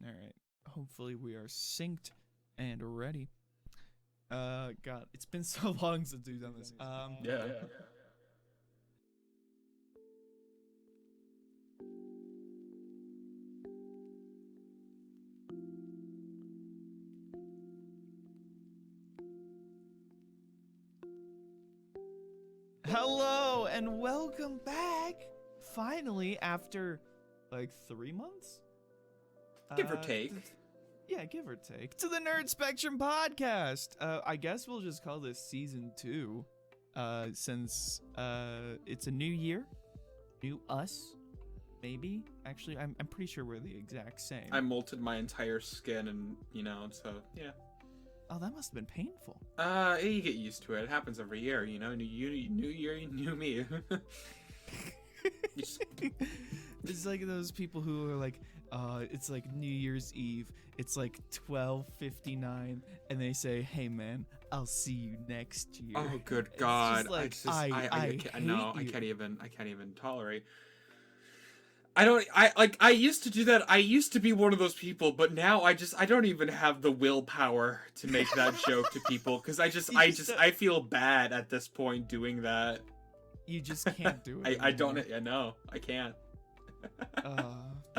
All right. Hopefully we are synced and ready. God, it's been so long since we've done this. Yeah. Hello and welcome back. Finally, after like 3 months, Give or take. Yeah, give or take, to the Nerd Spectrum podcast. I guess we'll just call this season 2, since it's a new year, new us. Maybe actually, I'm pretty sure we're the exact same. I molted my entire skin, and so yeah. Oh, that must have been painful. You get used to it. It happens every year, New year, new me. It's like those people who are like, it's like New Year's Eve. It's like 12:59, and they say, "Hey man, I'll see you next year." Oh, good God! Like, I can't can't even tolerate. I used to do that. I used to be one of those people, but now I don't even have the willpower to make that joke to people, because I feel bad at this point doing that. You just can't do it. I know I can't.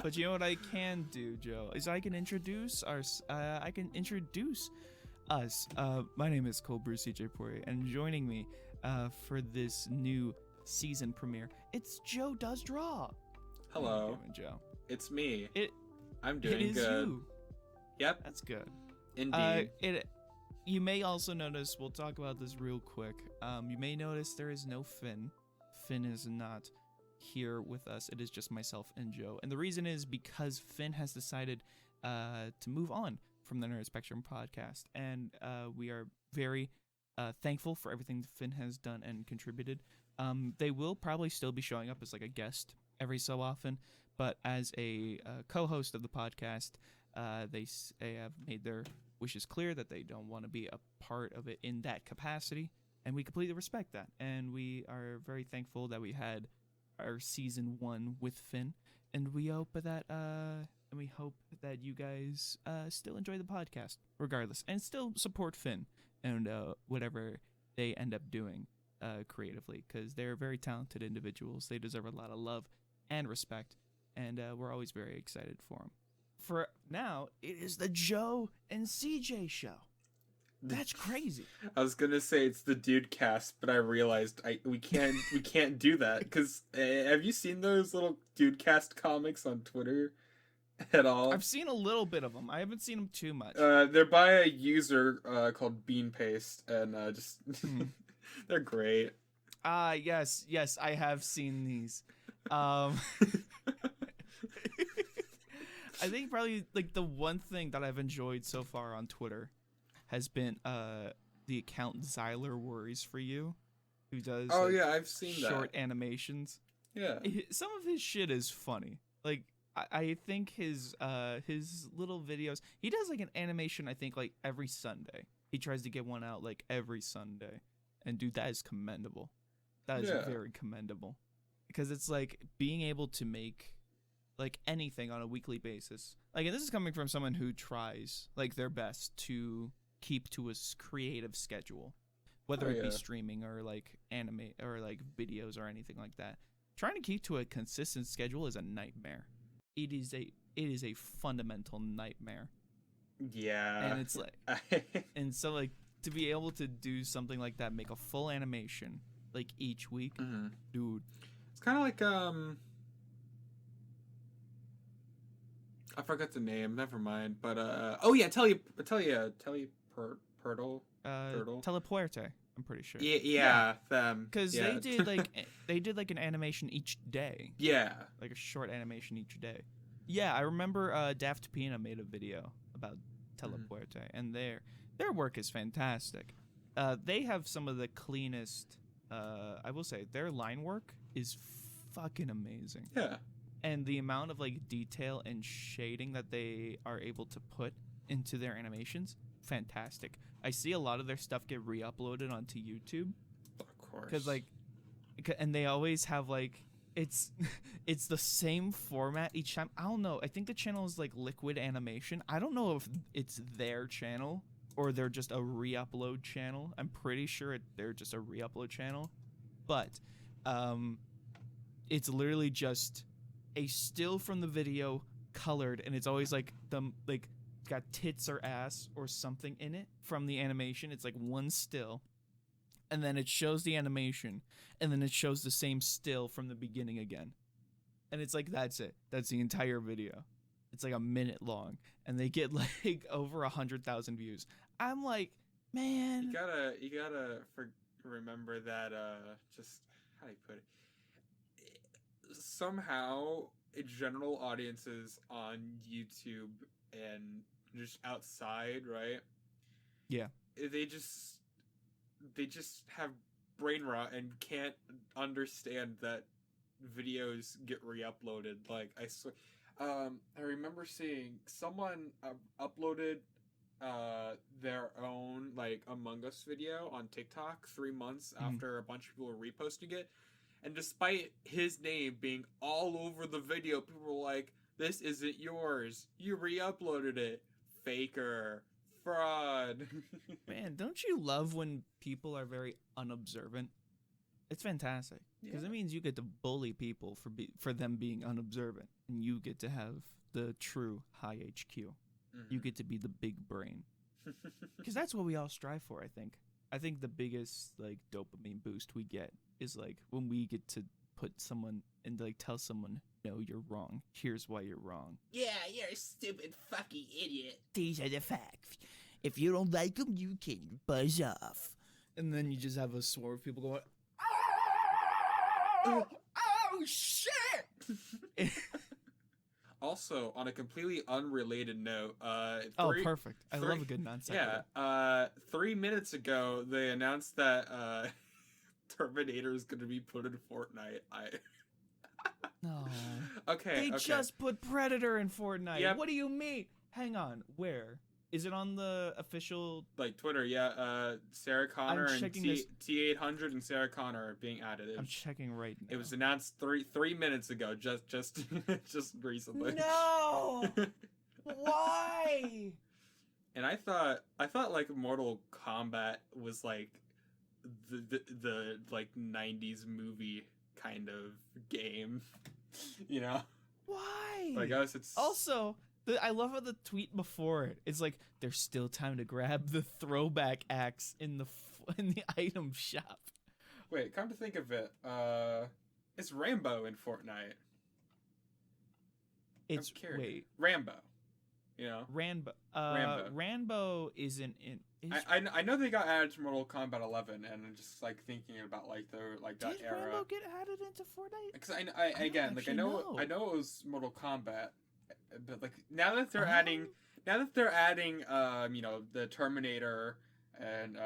But you know what I can do, Joe, is I can introduce us. My name is Brew CJ Poirier, and joining me for this new season premiere, it's Joe Does Draw. Hello. How you doing, Joe? It's me. I'm It doing is good. you. Yep. That's good. Indeed. You may also notice, we'll talk about this real quick. You may notice there is no Finn. Finn is not here with us. It is just myself and Joe. And the reason is because Finn has decided to move on from the Nerd Spectrum podcast. And we are very thankful for everything Finn has done and contributed. They will probably still be showing up as like a guest every so often, but as a co-host of the podcast, they have made their wishes clear that they don't want to be a part of it in that capacity, and we completely respect that. And we are very thankful that we had our season 1 with Finn, and we hope that you guys still enjoy the podcast regardless, and still support Finn and whatever they end up doing creatively, because they're very talented individuals. They deserve a lot of love and respect, and we're always very excited for them. For now, it is the Joe and CJ show. That's crazy. I was gonna say it's the Dude Cast, but I realized we can't do that, because have you seen those little Dude Cast comics on Twitter at all? I've seen a little bit of them. I haven't seen them too much. They're by a user called Bean Paste, and they're great. Yes, I have seen these. I think probably like the one thing that I've enjoyed so far on Twitter has been the account Zyler Worries For You, who does I've seen short that. animations. Yeah, some of his shit is funny. Like I think his little videos, he does like an animation, I think like every Sunday. He tries to get one out like every Sunday, and dude, that is commendable. That is very commendable, because it's like being able to make like anything on a weekly basis. Like, and this is coming from someone who tries like their best to keep to a creative schedule, whether it be streaming or like anime or like videos or anything like that. Trying to keep to a consistent schedule is a nightmare. It is a fundamental nightmare. Yeah. And it's like and so like to be able to do something like that, make a full animation like each week, dude. It's kind of like I forgot the name. Never mind. But Telepuerte, I'm pretty sure. Yeah, them. Because they did like an animation each day. Yeah. Like a short animation each day. Yeah, I remember Daft Pina made a video about Telepuerte, and their work is fantastic. They have some of the cleanest. I will say their line work is fucking amazing. Yeah. And the amount of like detail and shading that they are able to put into their animations, fantastic. I see a lot of their stuff get re-uploaded onto YouTube. Of course. Because like, and they always have like It's it's the same format each time. I don't know. I think the channel is like Liquid Animation. I don't know if it's their channel or they're just a re-upload channel. I'm pretty sure they're just a re-upload channel. But it's literally just a still from the video colored, and it's always like got tits or ass or something in it from the animation. It's like one still, and then it shows the animation, and then it shows the same still from the beginning again. And it's like, that's it. That's the entire video. It's like a minute long, and they get like over 100,000 views. I'm like, man. You gotta remember that, just, how do you put it? Somehow, general audiences on YouTube and just outside, right? Yeah. They just have brain rot and can't understand that videos get re-uploaded. Like, I swear, I remember seeing someone uploaded their own like Among Us video on TikTok 3 months after a bunch of people were reposting it, and despite his name being all over the video, people were like, "This isn't yours. You re-uploaded it. Faker. Fraud." Man, don't you love when people are very unobservant? It's fantastic because it means you get to bully people for them being unobservant, and you get to have the true high HQ. You get to be the big brain, because that's what we all strive for. I think the biggest like dopamine boost we get is like when we get to put someone and like tell someone, no, you're wrong. Here's why you're wrong. Yeah, you're a stupid fucking idiot. These are the facts. If you don't like them, you can buzz off. And then you just have a swarm of people going, oh shit! Also, on a completely unrelated note, perfect. I love a good non-sequitur. Yeah, 3 minutes ago, they announced that Terminator is going to be put in Fortnite. No. Okay. They just put Predator in Fortnite. Yep. What do you mean? Hang on. Where? Is it on the official? Like Twitter, yeah. Sarah Connor and this. T800 and Sarah Connor are being added. I'm checking right now. It was announced 3 minutes ago, just recently. No. Why? And I thought like Mortal Kombat was like the like 90s movie kind of game, you know? Why? Like, I guess it's also. I love how the tweet before it. It's like there's still time to grab the throwback axe in the item shop. Wait, come to think of it, it's Rambo in Fortnite. It's wait Rambo, you know. Rambo. Rambo isn't in. I know they got added to Mortal Kombat 11, and I'm just like thinking about like that did era. Did Rambo get added into Fortnite? Because I know it was Mortal Kombat. But like now that they're adding you know, the Terminator and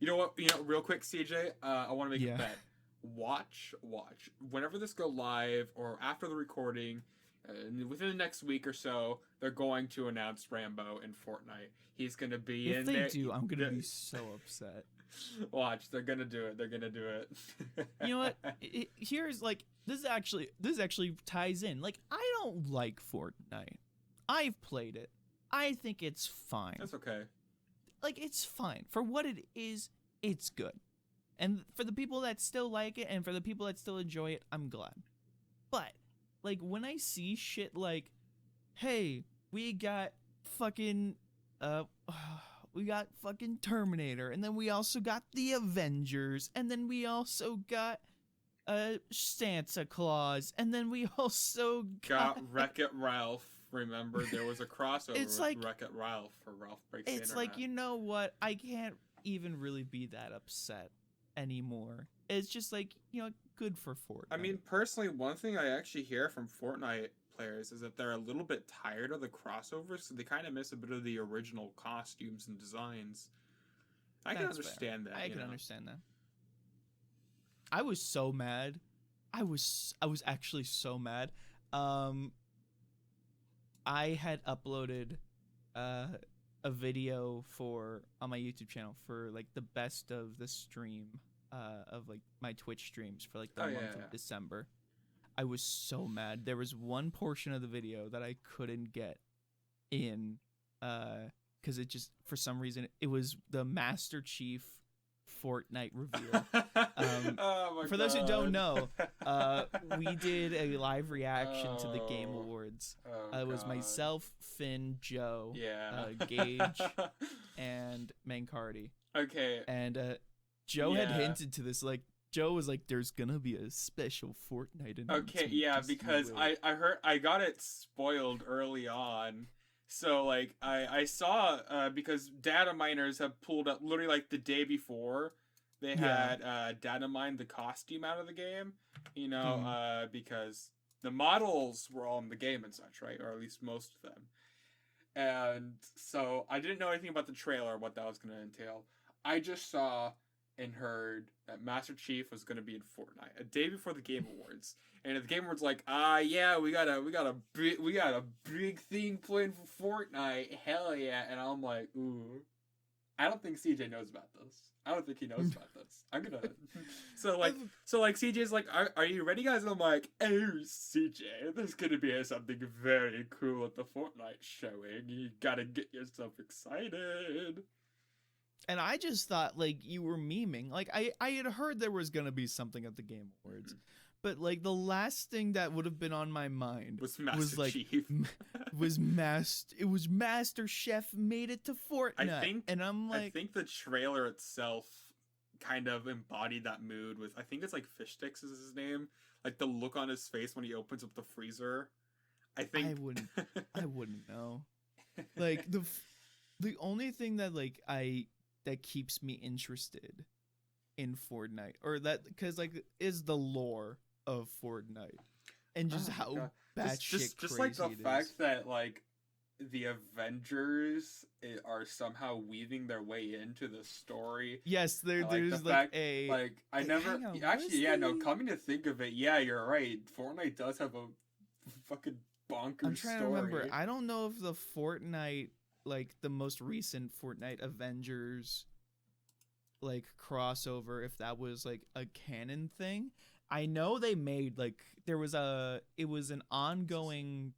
you know what, real quick, CJ, I want to make a bet. Watch whenever this go live or after the recording, within the next week or so, they're going to announce Rambo in Fortnite. He's gonna be in there. If they do, I'm gonna be so upset. Watch, they're gonna do it. You know what? Here's like this actually ties in. Like, I don't like Fortnite. I've played it. I think it's fine. That's okay. Like, it's fine for what it is. It's good, and for the people that still like it, and for the people that still enjoy it, I'm glad. But like when I see shit like, hey, we got fucking Terminator, and then we also got the Avengers, and then we also got Santa Claus, and then we also got Wreck-It Ralph. Remember, there was a crossover with Wreck-It Ralph for Ralph Breaks the Internet. It's like, you know what? I can't even really be that upset anymore. It's just like, you know, good for Fortnite. I mean, personally, one thing I actually hear from Fortnite players is that they're a little bit tired of the crossovers, so they kind of miss a bit of the original costumes and designs. I can understand that. I can understand that. I was so mad. I was actually so mad. I had uploaded a video on my YouTube channel for like the best of the stream of like my Twitch streams for like the month of December. I was so mad. There was one portion of the video that I couldn't get in, because it just, for some reason, it was the Master Chief Fortnite reveal. Oh my For those who don't God. know, we did a live reaction to the Game Oh. Awards. Oh, It was God. myself, Finn, Joe, Yeah. Gage, and Mancardi. Okay. And Joe had Yeah. hinted to this, like, Joe was like, "There's gonna be a special Fortnite announcement." Okay, yeah, just you because wait." I heard I got it spoiled early on. So like I saw because data miners have pulled up literally like the day before they Yeah. had data mined the costume out of the game, Hmm. because the models were all in the game and such, right? Or at least most of them. And so I didn't know anything about the trailer, what that was going to entail. I just saw and heard that Master Chief was going to be in Fortnite a day before the Game Awards, and the Game Awards like, yeah, we got a big thing planned for Fortnite, hell yeah, and I'm like, ooh, I don't think CJ knows about this. I don't think he knows about this. I'm gonna so like CJ's like, are you ready, guys? And I'm like, oh CJ, there's gonna be something very cool at the Fortnite showing. You gotta get yourself excited. And I just thought, like, you were memeing. Like, I had heard there was gonna be something at the Game Awards, but like the last thing that would have been on my mind Was Master like, Chief. it was Master Chef made it to Fortnite, and I'm I like, think the trailer itself kind of embodied that mood with, I think it's like Fish Sticks is his name, like the look on his face when he opens up the freezer. I think I wouldn't know. Like the only thing that that keeps me interested in Fortnite, or that, because like, is the lore of Fortnite and just Oh my how God. batshit just crazy like the it is. fact that like the Avengers are somehow weaving their way into the story. Yes, I like there's the like fact, a like I wait, never hang on, what actually is yeah no the- coming to think of it, yeah, you're right. Fortnite does have a fucking bonkers I'm trying story. to remember. I don't know if the Fortnite, like the most recent Fortnite Avengers like crossover, if that was like a canon thing. I know they made like, it was an ongoing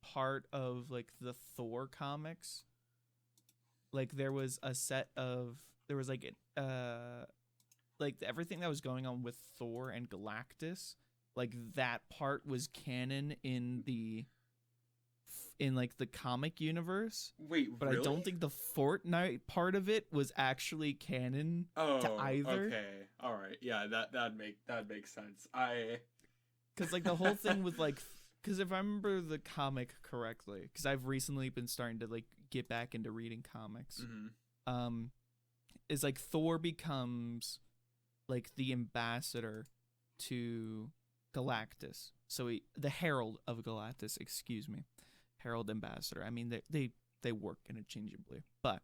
part of like the Thor comics. Like there was like everything that was going on with Thor and Galactus, like that part was canon in like the comic universe. Wait, But really? I don't think the Fortnite part of it was actually canon to either. Okay, all right, yeah, that'd make sense. Because like the whole thing with like, because if I remember the comic correctly, because I've recently been starting to like get back into reading comics, Mhm. is like Thor becomes like the ambassador to Galactus. So the Herald of Galactus, excuse me, Herald Ambassador. I mean, they work interchangeably, but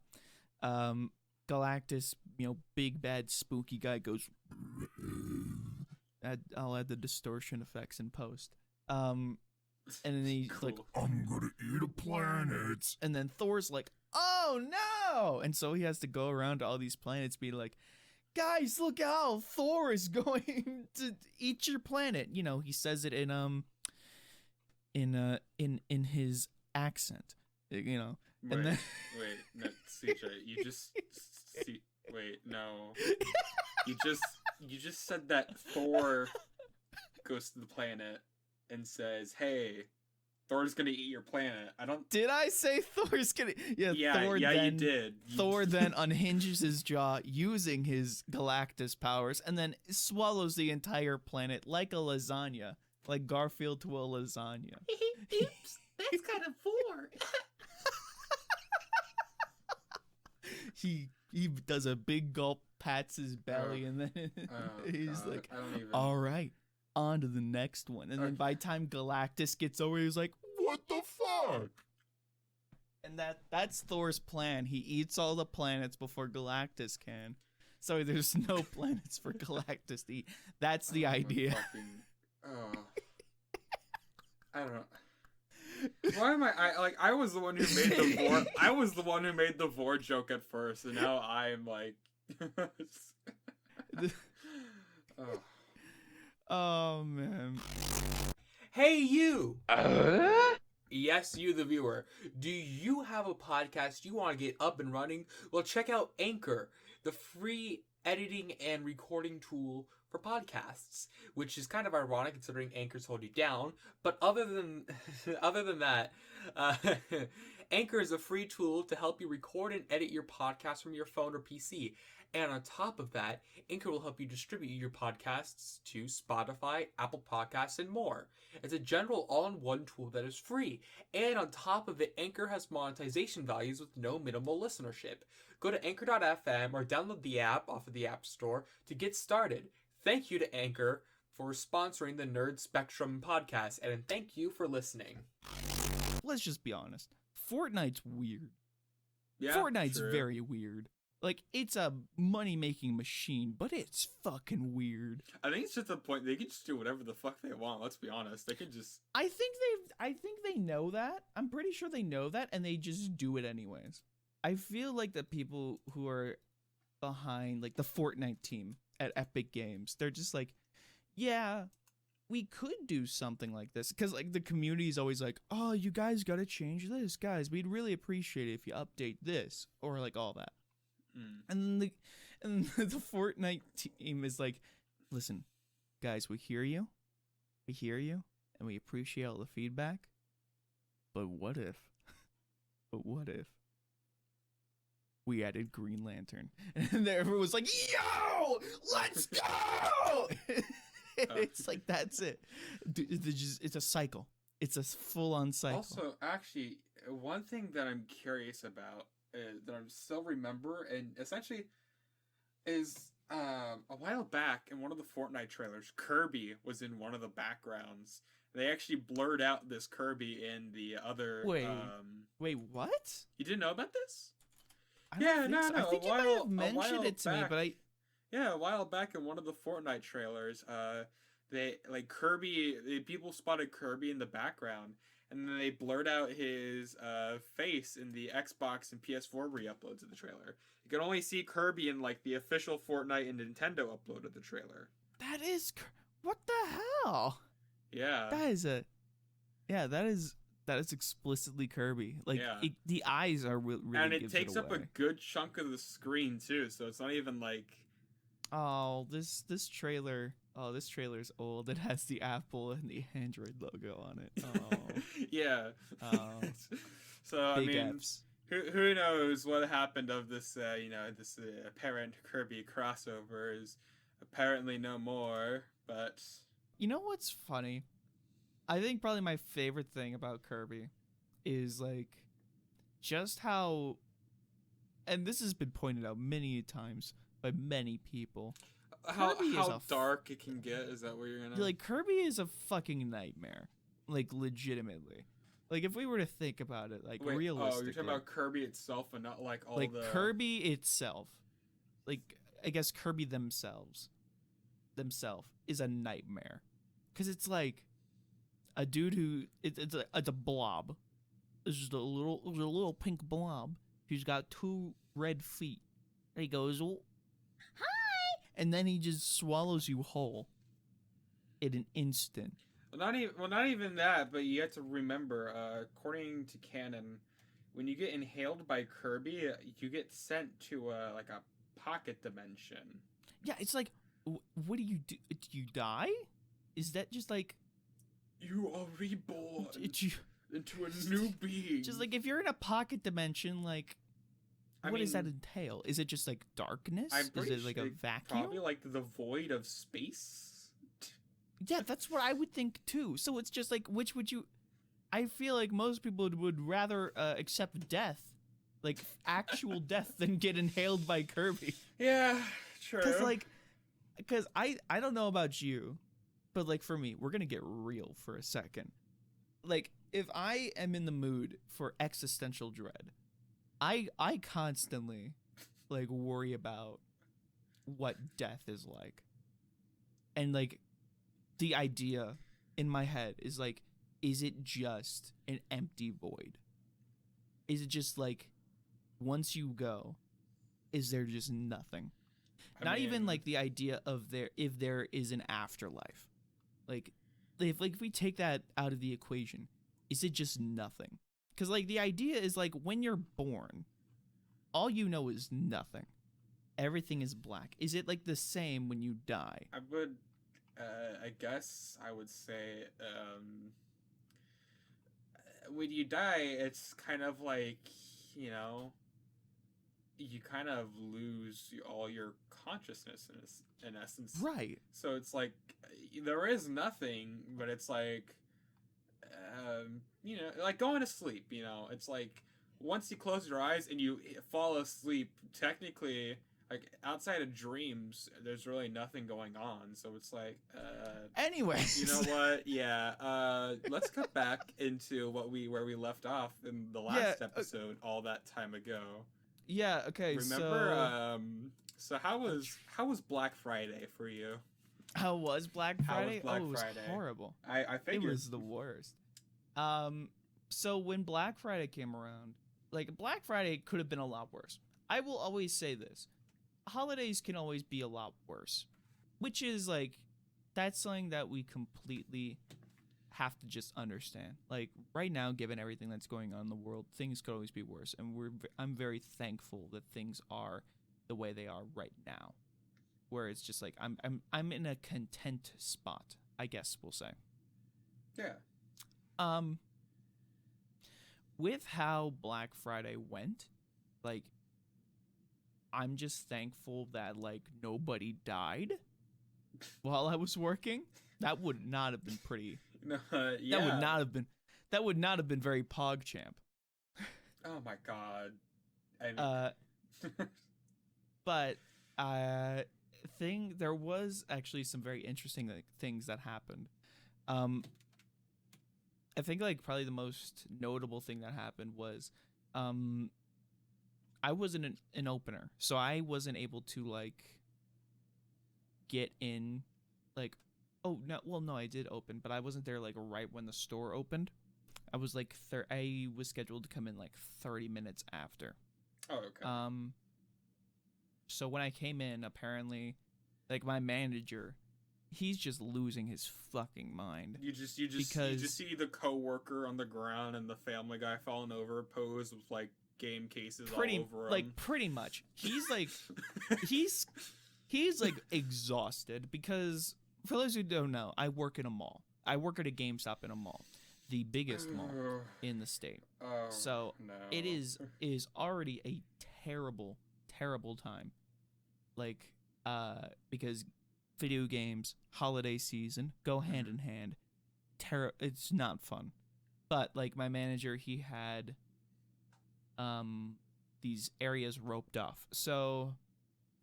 Galactus, big bad spooky guy goes. I'll add the distortion effects in post. And then he's Cool. like, "I'm gonna eat a planet." And then Thor's like, "Oh no!" And so he has to go around to all these planets, be like, "Guys, look how Thor is going to eat your planet." He says it in his accent. And Wait, then wait, no, CJ, you just wait, no, you just said that Thor goes to the planet and says, "Hey, Thor's gonna eat your planet." I don't. Did I say Thor's gonna? Yeah, Thor yeah, then, you did. Thor then unhinges his jaw using his Galactus powers, and then swallows the entire planet like a lasagna, like Garfield to a lasagna. Oops, that's kind of four. He does a big gulp, pats his belly, and then he's God, like, I don't even. "All right, on to the next one." And then by the time Galactus gets over, he's like, "What the fuck?" And that's Thor's plan. He eats all the planets before Galactus can. So there's no planets for Galactus to eat. That's the idea. I don't know. Why am I was the one who made the vor. I was the one who made the vor joke at first, and now I'm like. Oh. Oh man. Hey, you! Yes, you, the viewer. Do you have a podcast you want to get up and running? Well, check out Anchor, the free editing and recording tool for podcasts, which is kind of ironic considering Anchor's hold you down. But other than other than that, uh, Anchor is a free tool to help you record and edit your podcast from your phone or PC. And on top of that, Anchor will help you distribute your podcasts to Spotify, Apple Podcasts, and more. It's a general all-in-one tool that is free. And on top of it, Anchor has monetization values with no minimal listenership. Go to anchor.fm or download the app off of the App Store to get started. Thank you to Anchor for sponsoring the Nerd Spectrum podcast, and thank you for listening. Let's just be honest. Fortnite's weird. Yeah, Fortnite's true. very weird. Like, it's a money-making machine, but it's fucking weird. I think it's just the point they can just do whatever the fuck they want. Let's be honest. They can just. I think they know that. I'm pretty sure they know that, and they just do it anyways. I feel like the people who are behind, like, the Fortnite team at Epic Games, they're just like, yeah, we could do something like this. Because, like, the community is always like, oh, you guys gotta change this, guys. We'd really appreciate it if you update this, or, like, all that. And the Fortnite team is like, listen, guys, we hear you, and we appreciate all the feedback. But what if we added Green Lantern? And everyone was like, yo, let's go! It's like, that's it. It's a cycle. It's a full-on cycle. Also, actually, one thing that I'm curious about that I still remember, and essentially is a while back in one of the Fortnite trailers, Kirby was in one of the backgrounds. They actually blurred out this Kirby in the other. Wait, what? You didn't know about this? I think you might have mentioned it to me, but Yeah, a while back in one of the Fortnite trailers, people spotted Kirby in the background, and then they blurred out his face in the Xbox and PS4 re-uploads of the trailer. You can only see Kirby in, like, the official Fortnite and Nintendo upload of the trailer. That is... What the hell? Yeah. That is explicitly Kirby. Like, Yeah. the eyes are really and it gives takes it up a away. good chunk of the screen, too, so it's not even, like... Oh, this trailer... Oh, this trailer's old. It has the Apple and the Android logo on it. Oh. Yeah. Oh. So, Big I mean... F's. Who knows what happened of this, this apparent Kirby crossover is apparently no more, but... You know what's funny? I think probably my favorite thing about Kirby is, like, just how... And this has been pointed out many times by many people. How Kirby is dark it can get, is that what you're gonna... Like, Kirby is a fucking nightmare. Like, legitimately. Like, if we were to think about it, like, realistically. Oh, you're talking about Kirby itself and not, like, all like, the... Kirby itself. Like, I guess Kirby themselves is a nightmare. Because it's, like, a dude who... It's a blob. It's just a little pink blob who's got 2 red feet. And he goes, oh, hi! And then he just swallows you whole in an instant. Well, not even that, but you have to remember, according to canon, when you get inhaled by Kirby, you get sent to, like, a pocket dimension. Yeah, it's like, what do you do? Do you die? Is that just like... You are reborn into a new being. Just like, if you're in a pocket dimension, like, what does that entail? Is it just like darkness? Is it like a vacuum? Probably like the void of space. Yeah, that's what I would think too. So it's just like, which would you... I feel like most people would rather accept death, like actual death, than get inhaled by Kirby. Yeah, true. Because I don't know about you, but like for me, we're gonna get real for a second. Like, if I am in the mood for existential dread, I constantly like worry about what death is like. And like the idea in my head is like, is it just an empty void? Is it just like, once you go, is there just nothing? Not even like the idea of if there is an afterlife. Like, if we take that out of the equation, is it just nothing? Because like the idea is like when you're born, all you know is nothing. Everything is black. Is it like the same when you die? I would, I guess I would say, when you die, it's kind of like, you know, you kind of lose all your consciousness in essence. Right. So it's like there is nothing, but it's like, you know, like going to sleep. You know, it's like once you close your eyes and you fall asleep, technically, like outside of dreams, there's really nothing going on. So it's like, Anyways. you know what? Yeah. Let's cut back into where we left off in the last episode all that time ago. Yeah. Okay. Remember? So how was Black Friday for you? How was Black Friday? Black it was Friday? horrible. I It figured. was the worst. So when Black Friday came around, like Black Friday could have been a lot worse. I will always say this. Holidays can always be a lot worse, which is like, that's something that we completely have to just understand. Like right now, given everything that's going on in the world, things could always be worse, and I'm very thankful that things are the way they are right now, where it's just like I'm in a content spot, I guess we'll say. Yeah. With how Black Friday went, like, I'm just thankful that like nobody died while I was working. That would not have been pretty. No, yeah. That would not have been very PogChamp. Oh my god. I mean... But there was actually some very interesting like, things that happened. I think like probably the most notable thing that happened was I wasn't an opener, so I wasn't able to like get in like no, I did open, but I wasn't there like right when the store opened. I was like I was scheduled to come in like 30 minutes after. Oh, okay. So when I came in, apparently like my manager, he's just losing his fucking mind. You just see the coworker on the ground and the Family Guy falling over, posed with like game cases all over him. Like pretty much. He's like he's like exhausted because for those who don't know, I work in a mall. I work at a GameStop in a mall, the biggest mall in the state. So no. it is already a terrible time. Like because video games, holiday season go hand in hand. It's not fun. But like my manager, he had these areas roped off. So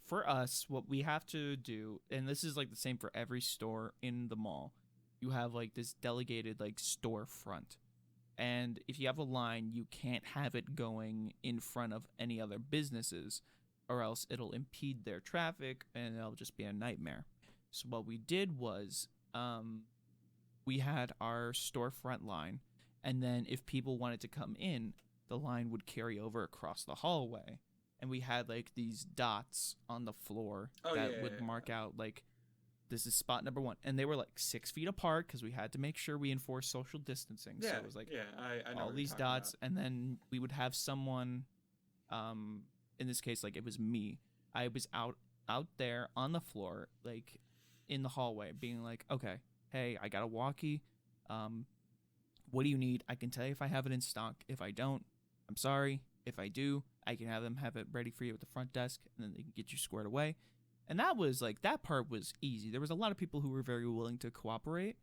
for us, what we have to do, and this is like the same for every store in the mall, you have like this delegated like storefront. And if you have a line, you can't have it going in front of any other businesses, or else it'll impede their traffic and it'll just be a nightmare. So what we did was we had our storefront line, and then if people wanted to come in, the line would carry over across the hallway. And we had like these dots on the floor that would mark out like, this is spot number 1. And they were like 6 feet apart because we had to make sure we enforce social distancing. Yeah, so it was like I know all these dots. about. And then we would have someone, in this case, like it was me. I was out there on the floor, like in the hallway, being like, okay, hey, I got a walkie. What do you need? I can tell you if I have it in stock. If I don't, I'm sorry. If I do, I can have them have it ready for you at the front desk, and then they can get you squared away. And that was like, that part was easy. There was a lot of people who were very willing to cooperate,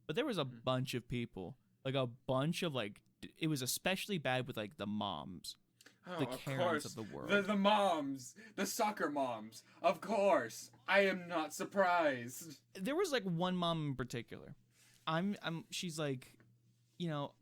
but there was a bunch of people, like a bunch of like, it was especially bad with like the moms. Oh, The of Karens course. of the world. The moms. The soccer moms. Of course. I am not surprised. There was like one mom in particular. She's like, you know,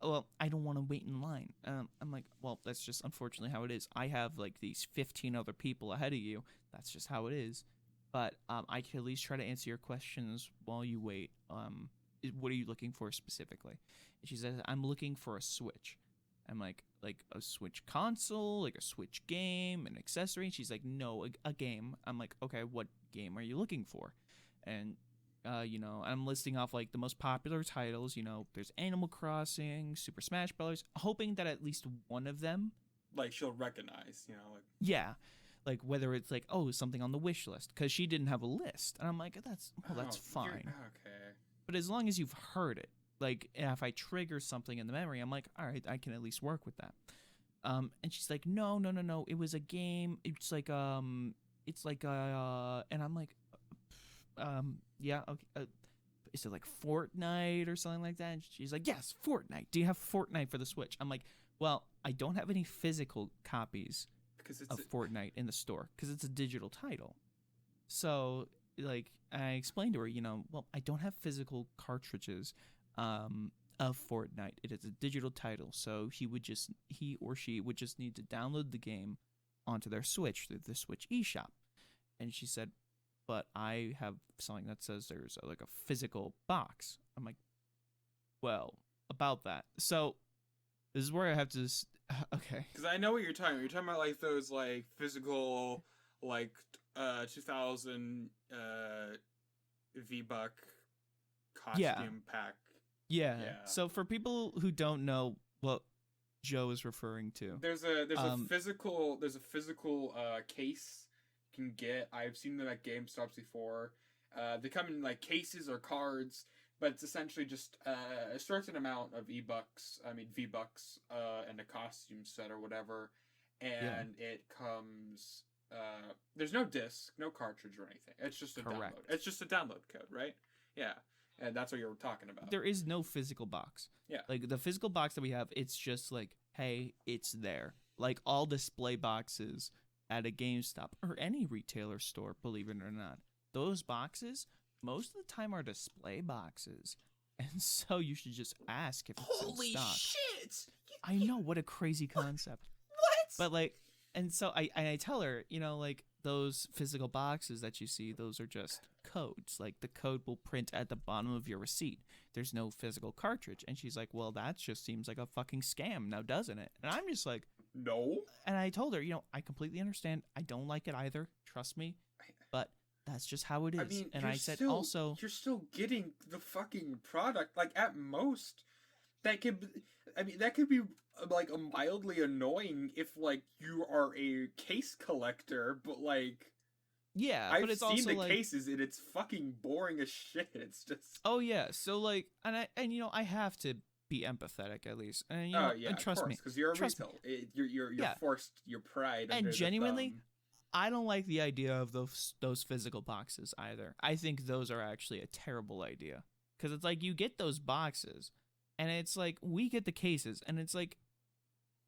well, I don't want to wait in line. I'm like, well, that's just unfortunately how it is. I have like these 15 other people ahead of you. That's just how it is. But I can at least try to answer your questions while you wait. What are you looking for specifically? And she says, I'm looking for a Switch. I'm like a Switch console, like a Switch game, an accessory. And she's like, no, a game. I'm like, okay, what game are you looking for? And I'm listing off like the most popular titles. There's Animal Crossing, Super Smash Bros. Hoping that at least one of them, Like she'll recognize, like yeah, like whether it's like, oh, something on the wish list, because she didn't have a list, and I'm like, that's fine. Okay. But as long as you've heard it, like if I trigger something in the memory, I'm like, all right, I can at least work with that. And she's like, no, it was a game. It's like and I'm like, yeah, okay. Is it like Fortnite or something like that? And she's like, yes, Fortnite. Do you have Fortnite for the Switch? I'm like, well, I don't have any physical copies of Fortnite in the store because it's a digital title. So, like, I explained to her, well, I don't have physical cartridges of Fortnite. It is a digital title, so he or she would just need to download the game onto their Switch through the Switch eShop. And she said, but I have something that says there's like a physical box. I'm like, well, about that. So this is where I have to okay. Because I know what you're talking about. You're talking about like those like physical like 2000 V-Buck costume pack. Yeah. So for people who don't know what Joe is referring to, there's a physical case you can get. I've seen them at GameStops before. They come in like cases or cards, but it's essentially just a certain amount of V-Bucks, and a costume set or whatever. And it comes there's no disc, no cartridge or anything. It's just a download. It's just a download code, right? Yeah. And that's what you were talking about. There is no physical box. Yeah. Like the physical box that we have, it's just like, hey, it's there. Like all display boxes at a GameStop or any retailer store, believe it or not. Those boxes, most of the time, are display boxes. And so you should just ask if it's in stock. Holy shit! I know, what a crazy concept. What? But like, and so I tell her, like those physical boxes that you see, those are just codes. Like the code will print at the bottom of your receipt. There's no physical cartridge. And she's like, well, that just seems like a fucking scam now, doesn't it? And I'm just like, no. And I told her, I completely understand. I don't like it either. Trust me. But that's just how it is. I mean, and I said also, you're still getting the fucking product. Like at most, that could be like a mildly annoying if like you are a case collector, but like, yeah, I've but it's seen also the like, cases and it's fucking boring as shit. It's just, oh yeah, so like, and I have to be empathetic at least, and and trust me, because you're a retail, you're forced your pride. And under genuinely, the thumb. I don't like the idea of those physical boxes either. I think those are actually a terrible idea because it's like you get those boxes, and it's like we get the cases, and it's like,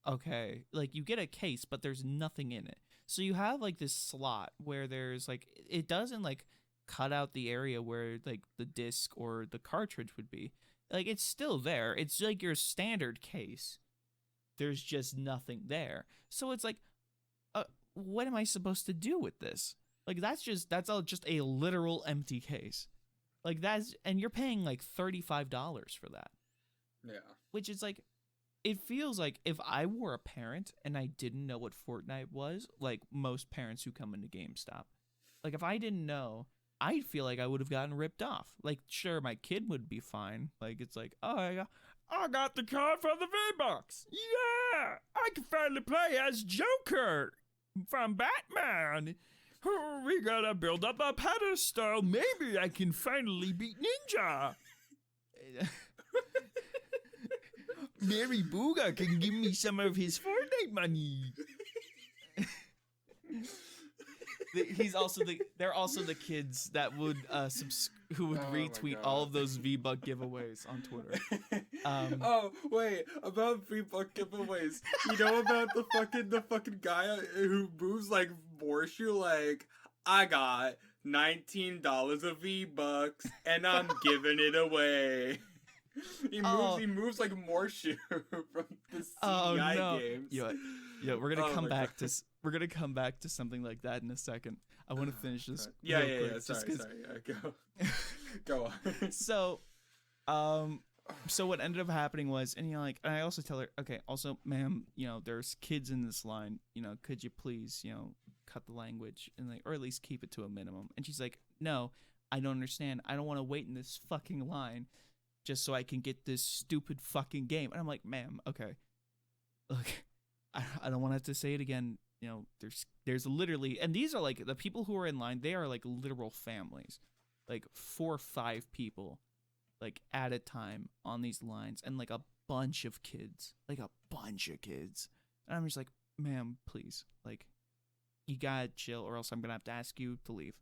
okay, like you get a case, but there's nothing in it. So you have like this slot where there's like, it doesn't like cut out the area where like the disc or the cartridge would be. Like it's still there. It's like your standard case. There's just nothing there. So it's like, what am I supposed to do with this? Like that's all just a literal empty case. Like and you're paying like $35 for that. Yeah. Which is like, it feels like if I were a parent and I didn't know what Fortnite was, like most parents who come into GameStop, like if I didn't know, I'd feel like I would have gotten ripped off. Like, sure, my kid would be fine. Like, it's like, oh, I got the card for the V-Bucks. Yeah, I can finally play as Joker from Batman. Oh, we gotta build up a pedestal. Maybe I can finally beat Ninja. Mary Booga can give me some of his Fortnite money. They're also the kids that would who would retweet all of those V-Buck giveaways on Twitter. Oh wait, about V-Buck giveaways. You know about the fucking guy who moves like Borshu, like, I got $19 of V-Bucks and I'm giving it away. He moves like Morshu from the CEI games. Yeah, we're gonna come back to something like that in a second. I want to finish this. Yeah. Sorry. Go on. So what ended up happening was, and and I also tell her, okay, also, ma'am, there's kids in this line. Could you please, cut the language and or at least keep it to a minimum? And she's like, no, I don't understand. I don't want to wait in this fucking line just so I can get this stupid fucking game. And I'm like, ma'am, okay. Look, I don't want to have to say it again. You know, there's literally, and these are like the people who are in line, they are like literal families, like 4 or 5 people, like at a time on these lines, and like a bunch of kids. And I'm just like, ma'am, please, like, you gotta chill or else I'm gonna have to ask you to leave.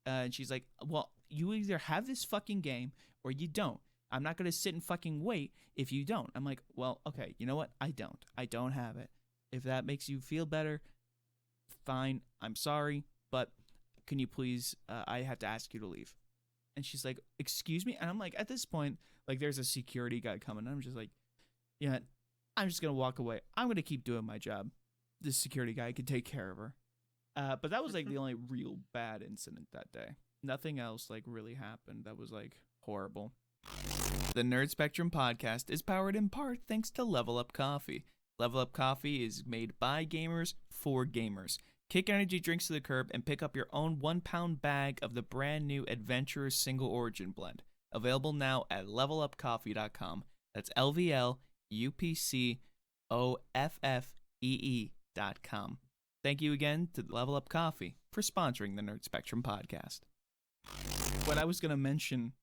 And she's like, well, you either have this fucking game or you don't. I'm not gonna sit and fucking wait if you don't. I'm like, well, okay, you know what? I don't have it. If that makes you feel better, fine. I'm sorry, but can you please, I have to ask you to leave. And she's like, excuse me? And I'm like, at this point, like, there's a security guy coming. And I'm just like, yeah, I'm just gonna walk away. I'm gonna keep doing my job. This security guy can take care of her. But that was like the only real bad incident that day. Nothing else like really happened that was like horrible. The Nerd Spectrum podcast is powered in part thanks to Level Up Coffee. Level Up Coffee is made by gamers for gamers. Kick energy drinks to the curb and pick up your own 1-pound bag of the brand new Adventurous Single Origin Blend. Available now at levelupcoffee.com. That's LVLUPCOFFEE.com. Thank you again to Level Up Coffee for sponsoring the Nerd Spectrum podcast. What I was going to mention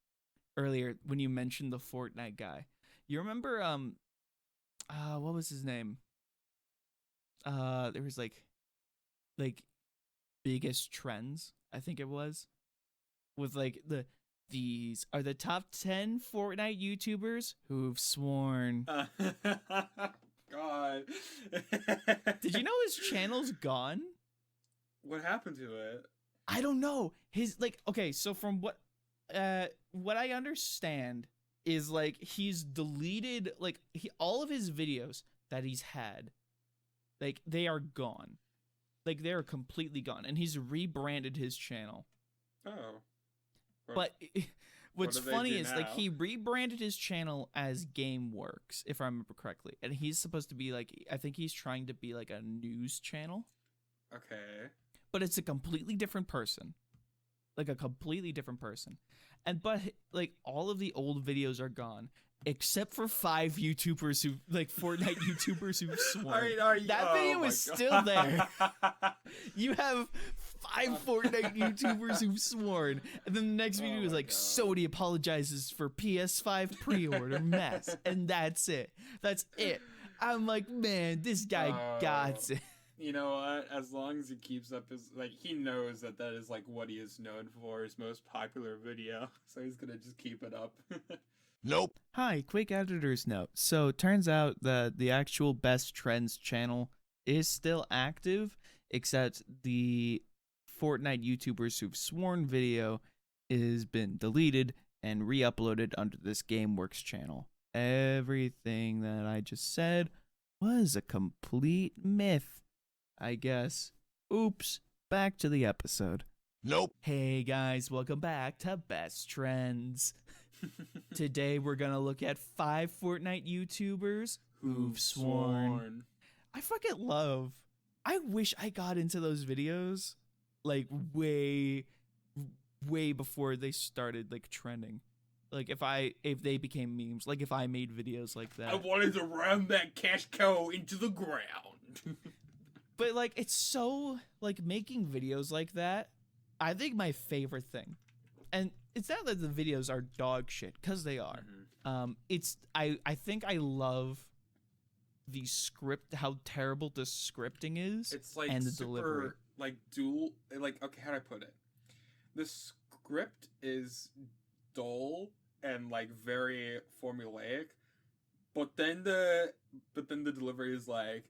earlier when you mentioned the Fortnite guy, you remember, what was his name? There was like biggest trends, I think it was, with like these are the top 10 Fortnite YouTubers who've sworn. God. Did you know his channel's gone? What happened to it? I don't know. His like, okay, so from what I understand is like he's deleted like all of his videos that he's had, like they are gone. Like they're completely gone, and he's rebranded his channel. Oh. But what's funny is now? like he rebranded his channel as GameWorks, if I remember correctly, and he's supposed to be like, I think he's trying to be like a news channel. Okay. But it's a completely different person. Like a completely different person. But like all of the old videos are gone except for 5 YouTubers who like Fortnite YouTubers who've sworn. That video is still there. You have 5 Fortnite YouTubers who've sworn, and then the next video is like Sony apologizes for PS5 pre-order mess, and that's it. I'm like, man, this guy got it. You know what? As long as he keeps up his, like, he knows that is like what he is known for, his most popular video, so he's gonna just keep it up. Nope. Hi, quick editor's note. So turns out that the actual Best Trends channel is still active, except the Fortnite YouTubers who've sworn video has been deleted and re-uploaded under this GameWorks channel. Everything that I just said was a complete myth, I guess. Oops. Back to the episode. Nope. Hey guys, welcome back to Best Trends. Today we're gonna look at 5 Fortnite YouTubers who've sworn. I wish I got into those videos like way before they started like trending. Like if they became memes, like if I made videos like that. I wanted to ram that cash cow into the ground. But like it's so like making videos like that, I think my favorite thing. And it's not that the videos are dog shit, because they are. Mm-hmm. I think I love the script, how terrible the scripting is. It's like and the super, delivery. like dual, like, okay, how do I put it? The script is dull and like very formulaic, but then the delivery is like,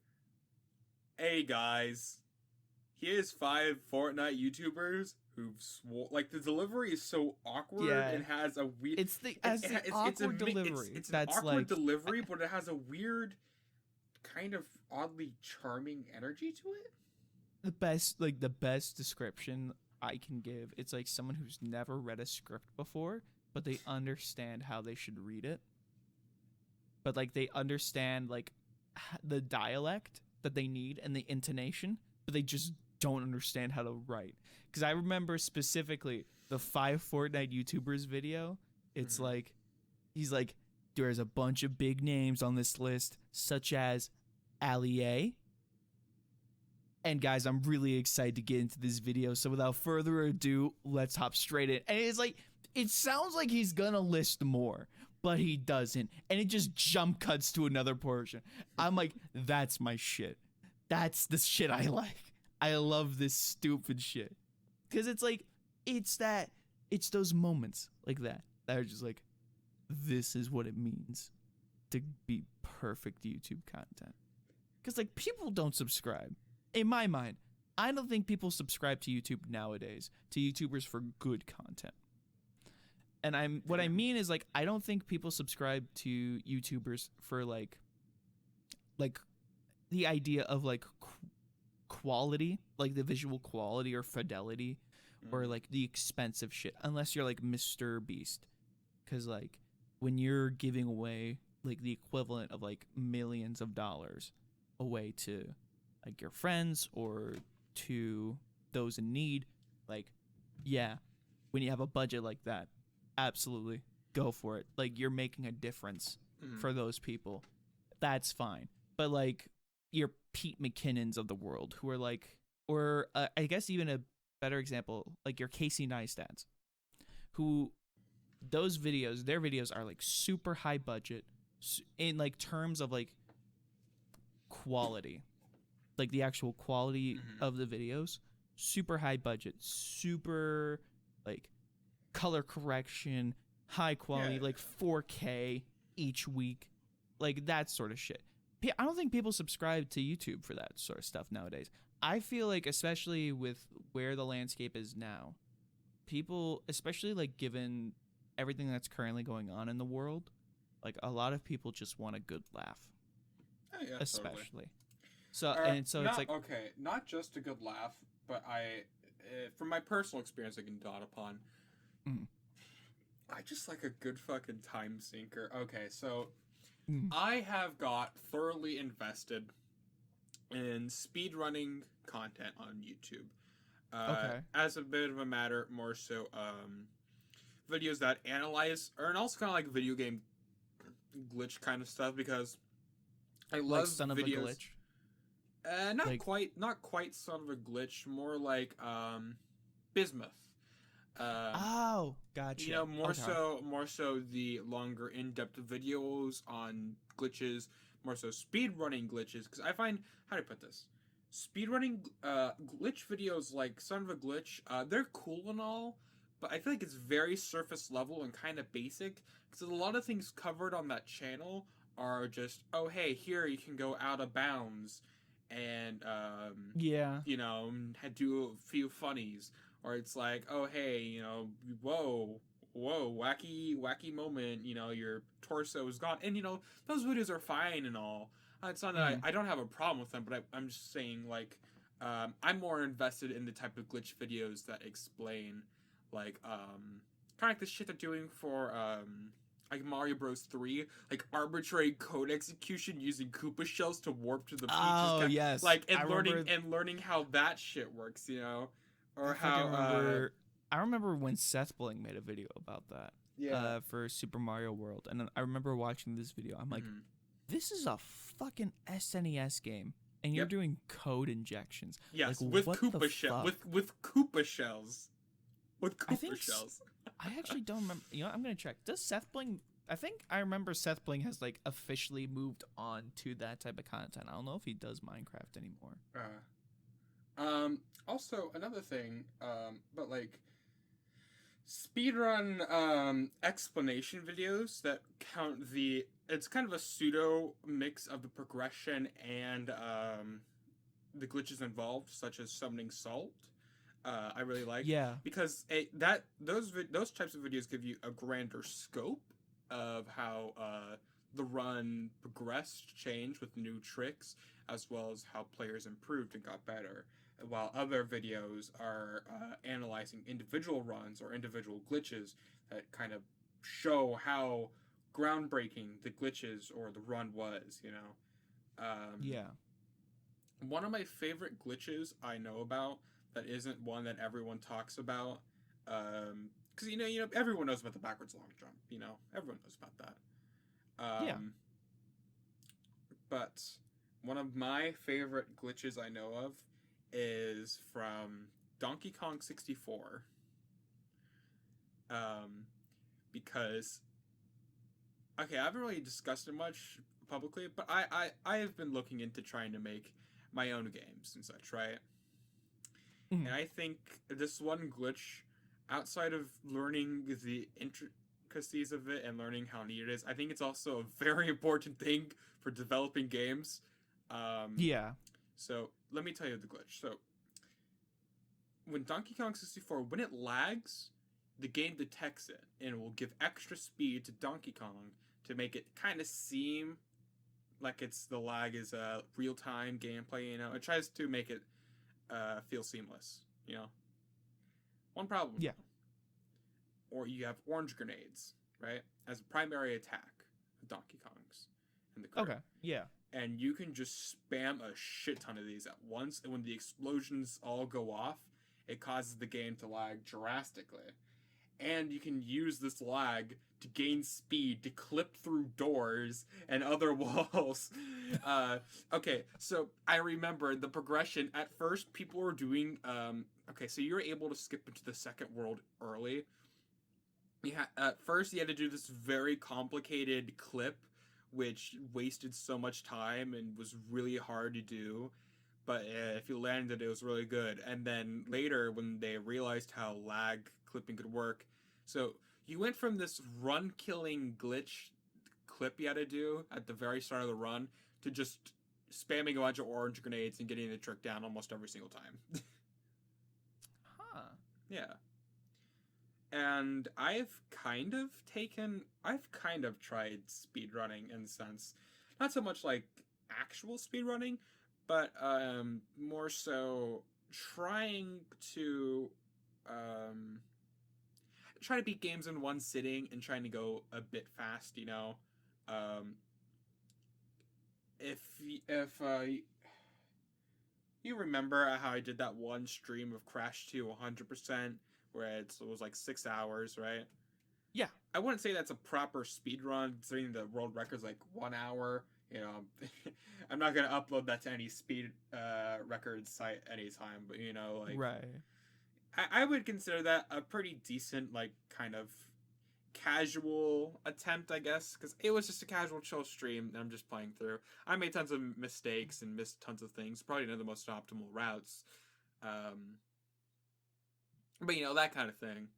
hey guys, here's 5 Fortnite YouTubers who've sworn. Like the delivery is so awkward and has a weird. It's awkward delivery. It's an awkward delivery, but it has a weird, kind of oddly charming energy to it. The best description I can give, it's like someone who's never read a script before, but they understand how they should read it. But like they understand like the dialect that they need and the intonation, but they just don't understand how to write. Because I remember specifically the 5 Fortnite YouTubers video. It's like, he's like, there's a bunch of big names on this list, such as Allie. And guys, I'm really excited to get into this video. So without further ado, let's hop straight in. And it's like, it sounds like he's gonna list more, but he doesn't. And it just jump cuts to another portion. I'm like, that's my shit. That's the shit I like. I love this stupid shit. Because it's like, it's those moments like that are just like, this is what it means to be perfect YouTube content. Because like, people don't subscribe. In my mind, I don't think people subscribe to YouTube nowadays, to YouTubers for good content. And what I mean is, like, I don't think people subscribe to YouTubers for like the idea of like quality, like the visual quality or fidelity, or like the expensive shit, unless you're like Mr. Beast. Because like when you're giving away like the equivalent of like millions of dollars away to like your friends or to those in need, like, yeah, when you have a budget like that, absolutely go for it. Like, you're making a difference for those people. That's fine. But like your Pete McKinnons of the world who are like, or I guess even a better example, like your Casey Neistats, who their videos are like super high budget in like terms of like quality. Like the actual quality of the videos, super high budget, super like color correction, high quality, like 4K each week, like that sort of shit. I don't think people subscribe to YouTube for that sort of stuff nowadays. I feel like, especially with where the landscape is now, people, especially like given everything that's currently going on in the world, like a lot of people just want a good laugh. Oh, yeah, especially. Totally. So it's like, okay, not just a good laugh, but from my personal experience, I can dot upon. I just like a good fucking time sinker. Okay, so I have got thoroughly invested in speedrunning content on YouTube. As a bit of a matter, more so videos that analyze, and also kind of like video game glitch kind of stuff, because I love like son videos. Of a glitch. Not quite son of a glitch, more like bismuth. Oh, gotcha. You know, more so the longer in-depth videos on glitches, more so speedrunning glitches, because I find, how do I put this? Speedrunning glitch videos like son of a glitch, they're cool and all, but I feel like it's very surface level and kind of basic, because a lot of things covered on that channel are just, oh hey, here you can go out of bounds and you know, do a few funnies, or it's like, oh hey, you know, whoa, wacky moment, you know, your torso is gone, and you know, those videos are fine and all. It's not that I don't have a problem with them, but I'm just saying, like, I'm more invested in the type of glitch videos that explain, like, kind of like the shit they're doing for like Mario Bros 3, like arbitrary code execution using Koopa shells to warp to the Peach's Oh, yes. like, and learning how that shit works, you know, or I remember when Seth Bling made a video about that. For Super Mario World, and then I remember watching this video. I'm like, this is a fucking SNES game, and you're doing code injections. Yes, like, with Koopa shells. With Koopa shells. With Koopa shells. I actually don't remember. You know, I'm gonna check. Does Seth Bling? I think I remember Seth Bling has like officially moved on to that type of content. I don't know if he does Minecraft anymore. Also another thing, but like speedrun explanation videos that count it's kind of a pseudo mix of the progression and the glitches involved, such as summoning salt. I really like, because those types of videos give you a grander scope of how the run progressed, changed with new tricks, as well as how players improved and got better, while other videos are analyzing individual runs or individual glitches that kind of show how groundbreaking the glitches or the run was, you know. one of my favorite glitches I know about that isn't one that everyone talks about, because everyone knows about the backwards long jump. Everyone knows about that. Yeah. But one of my favorite glitches I know of is from Donkey Kong 64. Because okay, I haven't really discussed it much publicly, but I have been looking into trying to make my own games and such, right? Mhm. And I think this one glitch, outside of learning the intricacies of it and learning how neat it is, I think it's also a very important thing for developing games. Yeah. So let me tell you the glitch. So when Donkey Kong 64, when it lags, the game detects it and will give extra speed to Donkey Kong to make it kind of seem like the lag is a real-time gameplay. It tries to make it feel seamless. One problem. Yeah. Or you have orange grenades, right, as a primary attack of Donkey Kong's in the crib. Okay. Yeah. And you can just spam a shit ton of these at once, and when the explosions all go off, it causes the game to lag drastically. And you can use this lag to gain speed to clip through doors and other walls. Okay, so I remember the progression. At first, people were doing... okay, so you were able to skip into the second world early. At first, you had to do this very complicated clip, which wasted so much time and was really hard to do. But if you landed, it was really good. And then later, when they realized how lag clipping could work, so you went from this run-killing glitch clip you had to do at the very start of the run to just spamming a bunch of orange grenades and getting the trick down almost every single time. Huh. Yeah. And I've kind of tried speedrunning in a sense. Not so much like actual speedrunning, but more so trying to try to beat games in one sitting and trying to go a bit fast, if you remember how I did that one stream of Crash 2 100%, where it was like 6 hours, right? Yeah. I wouldn't say that's a proper speed run, considering the world record's like 1 hour. I'm not gonna upload that to any speed record site anytime, but Right. I would consider that a pretty decent, like, kind of casual attempt, I guess, because it was just a casual chill stream that I'm just playing through. I made tons of mistakes and missed tons of things, probably none of the most optimal routes, but that kind of thing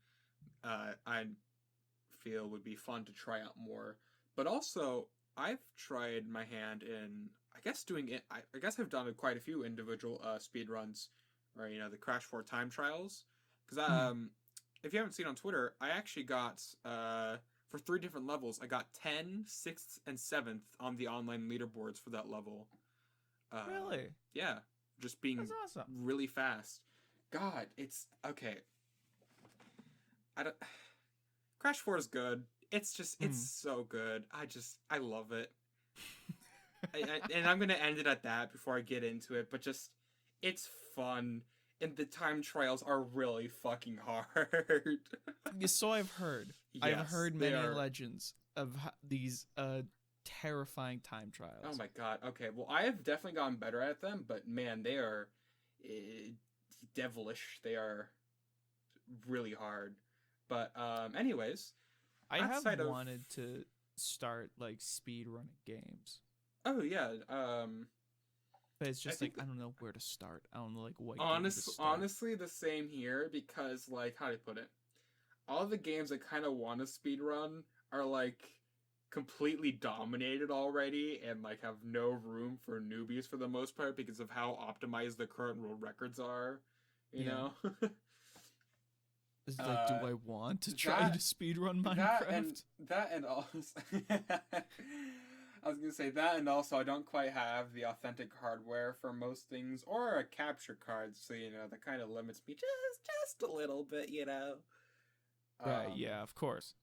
I feel would be fun to try out more. But also, I've tried my hand in, I guess, doing it. I guess I've done quite a few individual speed runs, or the Crash 4 time trials, because if you haven't seen on Twitter, I actually got for 3 different levels, I got 10, 6th, and 7th on the online leaderboards for that level. Really? Yeah, just being That's awesome. really fast. God, it's okay. Crash 4 is good. It's just, it's so good. I love it. And I'm gonna end it at that before I get into it, but just, it's fun, and the time trials are really fucking hard. So I've heard. Yes, I've heard they many are. legends of these terrifying time trials. Oh my god, okay, well, I have definitely gotten better at them, but man, they are devilish. They are really hard. But anyways, I have outside of- wanted to start like speed running games, oh yeah, but it's just think like I don't know where to start. I don't know like what game to start. honestly, the same here, because like, how do I put it? All the games I kind of want to speedrun are like completely dominated already and like have no room for newbies for the most part because of how optimized the current world records are, you know? It's like, do I want to try to speedrun Minecraft? That and also, I was gonna say that, and also I don't quite have the authentic hardware for most things, or a capture card, so that kind of limits me just a little bit, Right? Yeah, of course.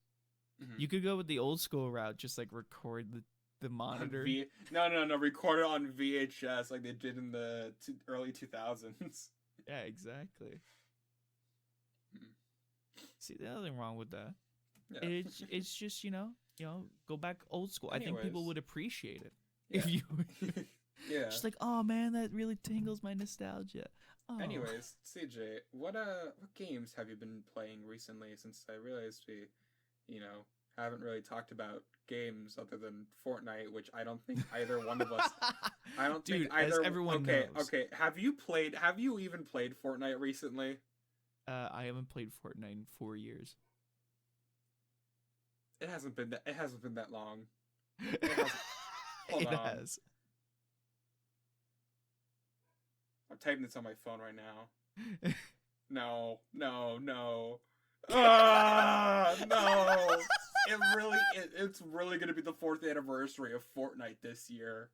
Mhm. You could go with the old school route, just like record the the monitor. No. Record it on VHS like they did in the early 2000s. Yeah, exactly. Hmm. See, there's nothing wrong with that. Yeah. It's just go back old school. I think people Anyways. would appreciate it Yeah. if you Yeah. just like, oh man, that really tingles my nostalgia. Oh. Anyways, CJ, what games have you been playing recently? Since I realized we, haven't really talked about games other than Fortnite, which I don't think either one of us. I don't Dude, think either. as everyone okay, knows. okay. Have you even played Fortnite recently? I haven't played Fortnite in 4 years. It hasn't been that long. It on. has. I'm typing this on my phone right now. No. Ah, no. It's really gonna be the 4th anniversary of Fortnite this year.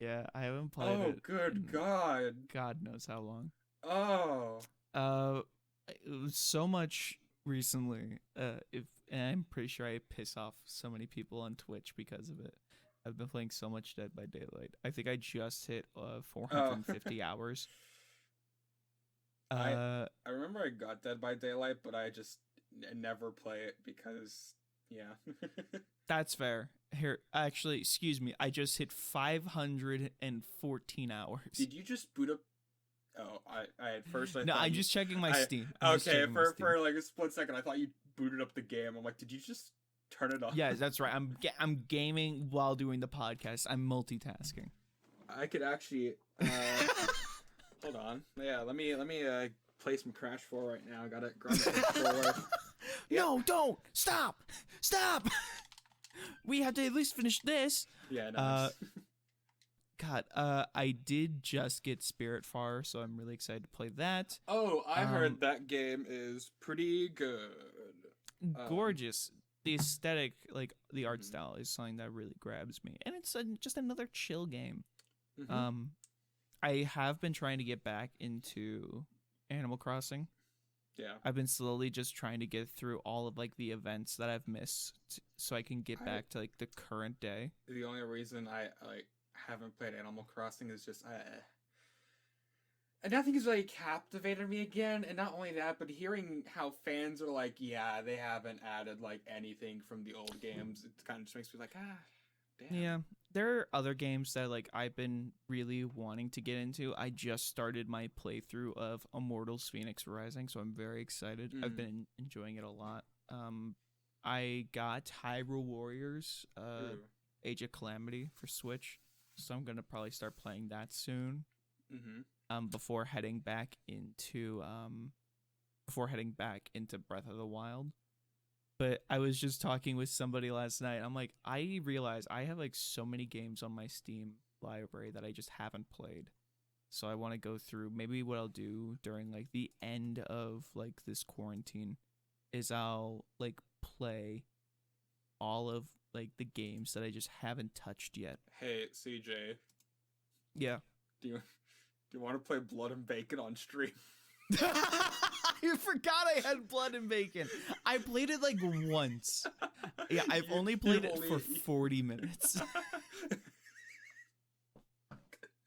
Yeah, I haven't played it. Oh, good in God. God knows how long. Oh. It was so much recently. And I'm pretty sure I piss off so many people on Twitch because of it. I've been playing so much Dead by Daylight. I think I just hit 450 hours. I remember I got Dead by Daylight, but I just never play it because, yeah. That's fair. Here, actually, excuse me. I just hit 514 hours. Did you just boot up? Oh, I at first I No, thought I'm you- just checking my I- Steam. I'm just Okay, checking my Steam. for like a split second, I thought you booted up the game. I'm like, did you just turn it on? Yeah, that's right. I'm gaming while doing the podcast. I'm multitasking. I could actually. Hold on. Yeah, let me play some Crash 4 right now. I gotta grab the controller. No, don't stop. We have to at least finish this. Yeah, no. God, I did just get Spiritfarer, so I'm really excited to play that. Oh, I heard that game is pretty good. Gorgeous. The aesthetic, like the art style, is something that really grabs me, and it's just another chill game. Mm-hmm. I have been trying to get back into Animal Crossing. Yeah. I've been slowly just trying to get through all of like the events that I've missed, so I can get back to like the current day. The only reason I haven't played Animal Crossing is just and nothing has really captivated me again. And not only that, but hearing how fans are like, yeah, they haven't added like anything from the old games, it kind of just makes me like, damn. Yeah, there are other games that like I've been really wanting to get into. I just started my playthrough of Immortals Phoenix Rising, so I'm very excited. I've been enjoying it a lot. I got Hyrule Warriors, Age of Calamity for Switch, so I'm gonna probably start playing that soon. Mm-hmm. Before heading back into Breath of the Wild. But I was just talking with somebody last night. I'm like, I realize I have like so many games on my Steam library that I just haven't played. So I want to go through. Maybe what I'll do during like the end of like this quarantine is I'll like play all of like the games that I just haven't touched yet. Hey, CJ. Yeah. Do you want to play Blood and Bacon on stream? I forgot I had Blood and Bacon. I played it like once. Yeah, I've only played it for 40 minutes.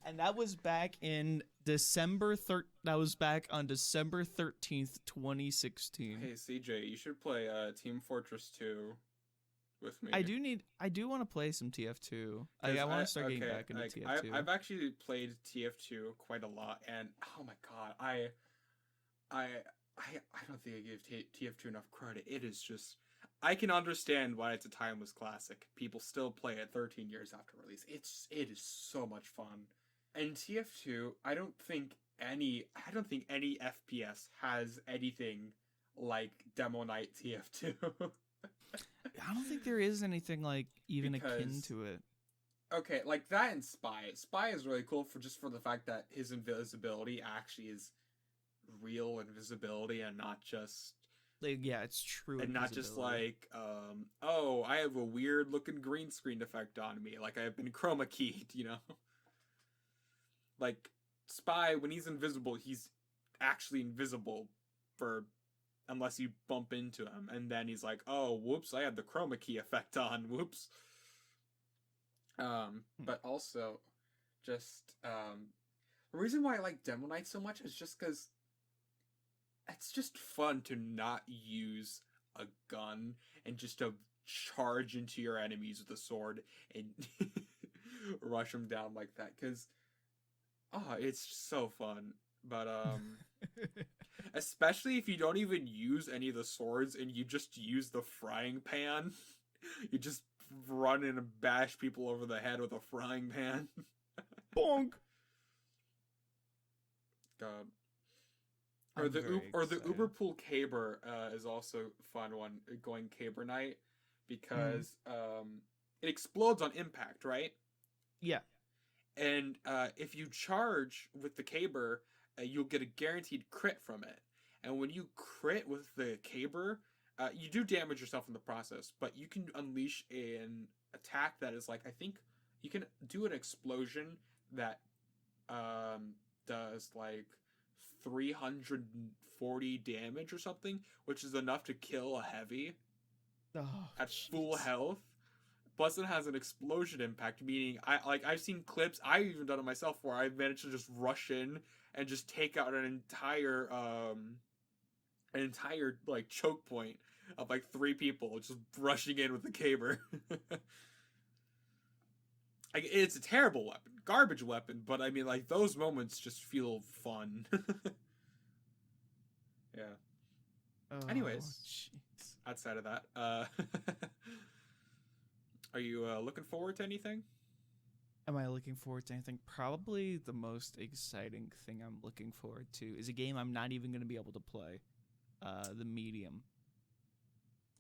And that was back in that was back on December 13th, 2016. Hey, CJ, you should play Team Fortress 2 with me. I do want to play some TF2. I want to start getting back into TF2. I've actually played TF2 quite a lot, and oh my god, I don't think I give TF2 enough credit. It is just, I can understand why it's a timeless classic. People still play it 13 years after release. It is so much fun. And TF2, I don't think any FPS has anything like Demo Night TF2. I don't think there is anything like even akin to it. Okay, like that and Spy. Spy is really cool for the fact that his invisibility actually is real invisibility and not just like, yeah, it's true. And not just like oh, I have a weird looking green screen effect on me, like I've been chroma keyed, you know? Like Spy, when he's invisible, he's actually invisible for unless you bump into him, and then he's like, oh, whoops, I had the chroma key effect on, whoops. But also, just the reason why I like Demo Knight so much is just because it's just fun to not use a gun and just to charge into your enemies with a sword and rush them down like that. Because it's so fun. But especially if you don't even use any of the swords and you just use the frying pan. You just run in and bash people over the head with a frying pan. Bonk. God. I'm The very excited. Uberpool Caber is also a fun one, going Caber Night, because it explodes on impact, right? Yeah. And if you charge with the Caber, you'll get a guaranteed crit from it. And when you crit with the Caber, you do damage yourself in the process, but you can unleash an attack that is like, I think you can do an explosion that does like 340 damage or something, which is enough to kill a heavy at full health. Plus, it has an explosion impact, meaning I've seen clips, I've even done it myself, where I managed to just rush in and just take out an entire like choke point of like 3 people just rushing in with the caber. Like, it's a terrible weapon, garbage weapon, but I mean, like, those moments just feel fun. Yeah. Oh, Anyways, jeez. outside of that, are you looking forward to anything? Am I looking forward to anything? Probably the most exciting thing I'm looking forward to is a game I'm not even going to be able to play. The Medium.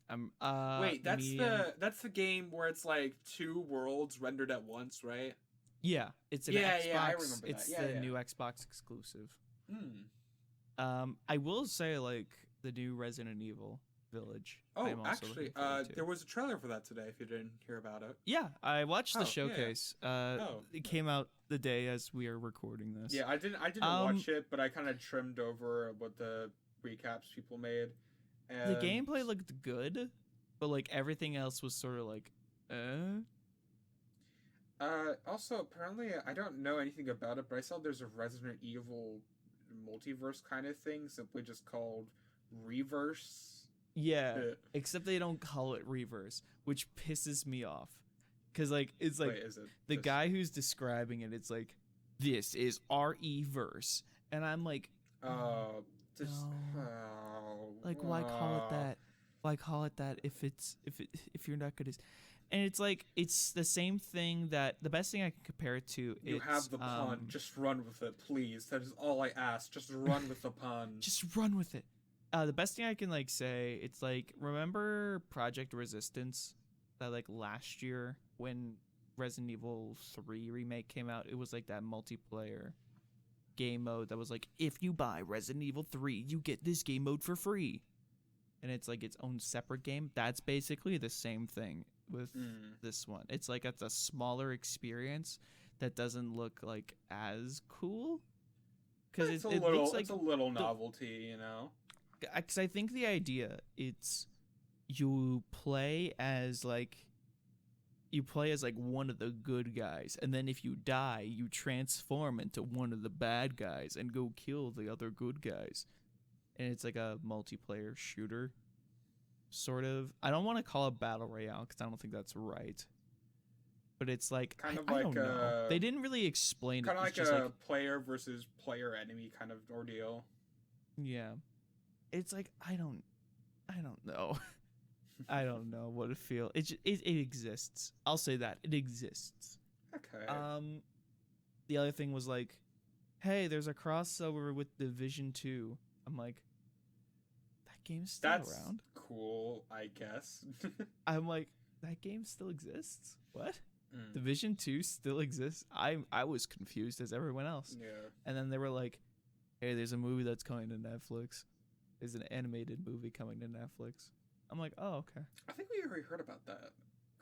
Wait, that's Medium. that's the game where it's like 2 worlds rendered at once, right? Yeah, it's an Yeah, Xbox. yeah, I remember that. It's Yeah, the yeah. new Xbox exclusive. Hmm. I will say, like, the new Resident Evil Village. Oh, I'm also actually, looking forward to. there was a trailer for that today. If you didn't hear about it. Yeah, I watched Oh, the yeah. showcase. It came out the day as we are recording this. Yeah, I didn't watch it, but I kind of trimmed over what the recaps people made. And The gameplay looked good, but like everything else was sort of like, Also, apparently, I don't know anything about it, but I saw there's a Resident Evil multiverse kind of thing, simply just called Reverse. Yeah, except they don't call it Reverse, which pisses me off. Cause like it's like Wait, is it the just- guy who's describing it, it's like, this is RE-verse, and I'm like, just like, why call it that? Why call it that if you're not good as, and it's like, it's the same thing that the best thing I can compare it to. You have the pun. Just run with it, please. That is all I ask. Just run with the pun. Just run with it. The best thing I can like say, it's like, remember Project Resistance, that like last year when Resident Evil 3 remake came out, it was like that multiplayer game mode that was like, if you buy Resident Evil 3, you get this game mode for free. And it's like its own separate game. That's basically the same thing with this one. It's like it's a smaller experience that doesn't look like as cool. Because it's it a little, looks like it's a little novelty, you know. Because I think the idea, it's you play as like one of the good guys, and then if you die, you transform into one of the bad guys and go kill the other good guys. And it's like a multiplayer shooter, sort of. I don't want to call it battle royale because I don't think that's right. But it's like, Kind of I like don't know. They didn't really explain it. Kind of It's like just a player versus player enemy kind of ordeal. Yeah. It's like, I don't know. I don't know what it feels. It exists. I'll say that it exists. Okay. The other thing was like, hey, there's a crossover with Division 2. I'm like, that game's still around. Cool, I guess. I'm like, that game still exists? What? Division 2 still exists? I was confused as everyone else. Yeah. And then they were like, hey, there's a movie that's coming to Netflix. There's an animated movie coming to Netflix. I'm like, oh, okay. I think we already heard about that.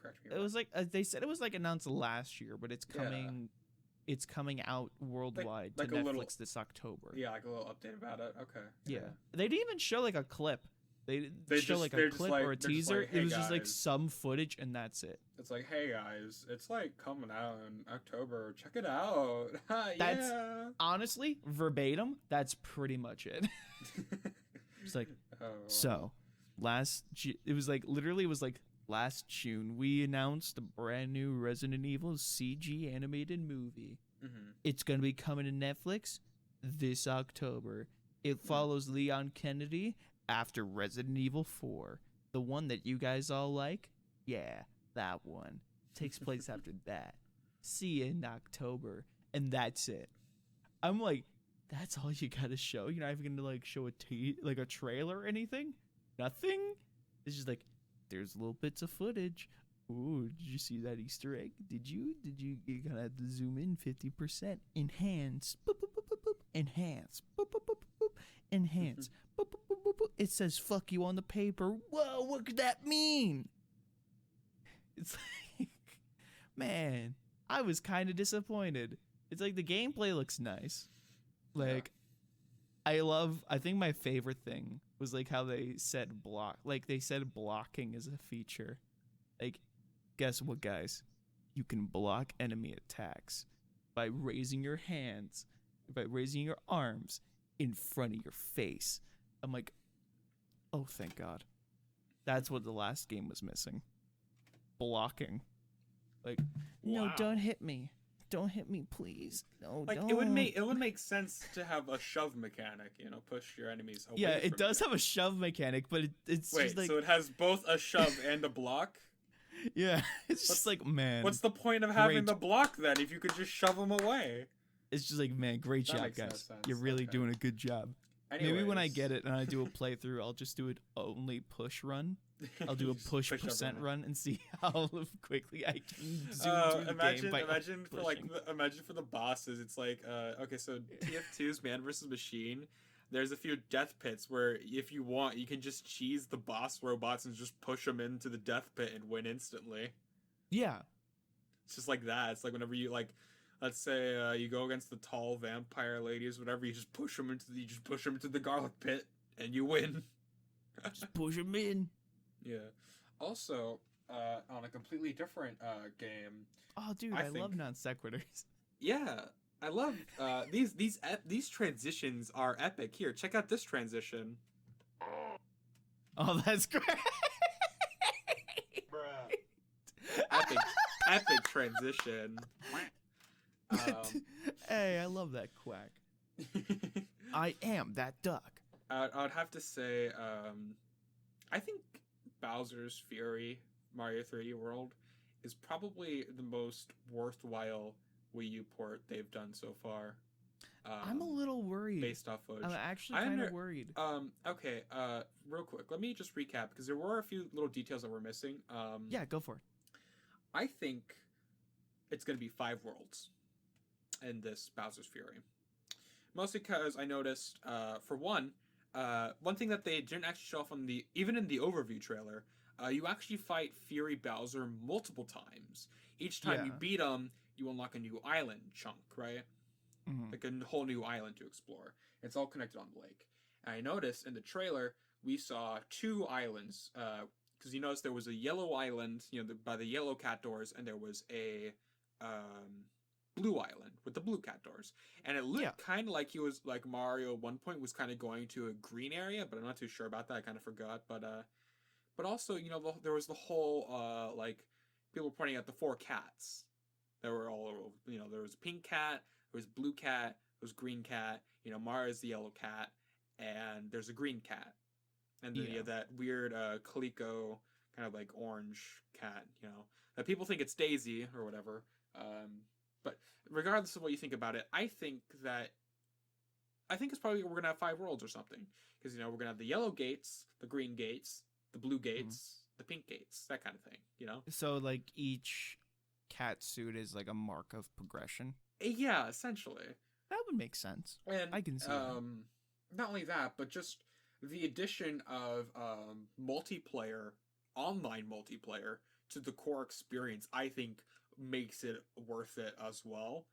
Correct me. It was like, they said it was like announced last year, but it's coming. Yeah. It's coming out worldwide to like Netflix this October. Yeah, like a little update about it. Okay. Yeah. They didn't even show like a clip. They didn't They show just- like they're a just clip like- or a they're just teaser. like, "Hey, it was just like guys." some footage, and that's it. It's like, hey guys, it's like coming out in October. Check it out. That's- Yeah. Honestly, verbatim, that's pretty much it. It's like, Oh, so it was like literally it was like last June we announced a brand new Resident Evil CG animated movie. mhm. It's gonna be coming to Netflix this October. It follows Leon Kennedy after Resident Evil 4, the one that you guys all like. Yeah, that one takes place after that. See you in October, and that's it. I'm like, that's all you gotta show? You're not even gonna like show a trailer or anything? Nothing? It's just like, there's little bits of footage. Ooh, did you see that Easter egg? Did you? You're gonna have to zoom in 50%. Enhance. Boop, boop, boop, boop, boop. Enhance. Boop, boop, boop, boop, boop. Enhance. Boop, boop, boop, boop, boop. It says fuck you on the paper. Whoa, what could that mean? It's like, man, I was kind of disappointed. It's like the gameplay looks nice. Like, I think my favorite thing was like how they said they said blocking is a feature. Like, guess what, guys? You can block enemy attacks by raising your hands, by raising your arms in front of your face. I'm like, oh, thank God. That's what the last game was missing. Blocking. Like, no, Wow. don't hit me. Don't hit me, please. No, Like don't. it would make sense to have a shove mechanic, push your enemies away. Yeah, it from does you. have a shove mechanic, but it's Wait, just like, so it has both a shove and a block? yeah, it's just like, man. What's the point of having Great. the block then if you could just shove them away? It's just like, man, great That job, makes no guys. sense. You're really Okay. doing a good job. Maybe when I Anyways. get it and I do a playthrough, I'll just do it only push run. I'll do a Just push everyone. percent run and see how quickly I can zoom through the Imagine, game by imagine for like, pushing. imagine for the bosses. It's like, okay, so TF2's Man vs. Machine. There's a few death pits where, if you want, you can just cheese the boss robots and just push them into the death pit and win instantly. Yeah, It's just like that. It's like whenever you like, let's say you go against the tall vampire ladies, whatever. You just push them into the garlic pit and you win. just push them in. Yeah. Also, on a completely different game. Oh, dude, I I love think- non sequiturs. Yeah, I love these transitions are epic. Here, check out this transition. Oh, that's great. Epic transition. Hey, I love that quack. I am that duck. I'd have to say, I think Bowser's Fury Mario 3D World is probably the most worthwhile Wii U port they've done so far. I'm a little worried. based off footage. I'm actually I kind of under- worried. Okay, real quick, let me just recap because there were a few little details that were missing. Yeah, go for it. I think it's going to be 5 worlds in this Bowser's Fury. Mostly because I noticed, for one thing that they didn't actually show off even in the overview trailer, you actually fight Fury Bowser multiple times. Each time you Yeah. beat him, you unlock a new island chunk, right? Mhm. Like a whole new island to explore. It's all connected on the lake. And I noticed in the trailer, we saw 2 islands, because you noticed there was a yellow island, by the yellow cat doors, and there was a blue island with the blue cat doors. And it looked Yeah. kind of like he was, like Mario at one point was kind of going to a green area, but I'm not too sure about that. I kind of forgot. But also, there was the whole, like, people pointing out the 4 cats. There were all, there was a pink cat, there was blue cat, there was green cat, Mario's the yellow cat, and there's a green cat. And then you Yeah. have that weird Coleco kind of like orange cat, that people think it's Daisy or whatever. But regardless of what you think about it, I think it's probably we're gonna have 5 worlds or something, because we're gonna have the yellow gates, the green gates, the blue gates, the pink gates, that kind of thing. So, like, each cat suit is like a mark of progression. Yeah, essentially. That would make sense. And I can see that. not only that, but just the addition of online multiplayer to the core experience, I think makes it worth it as well.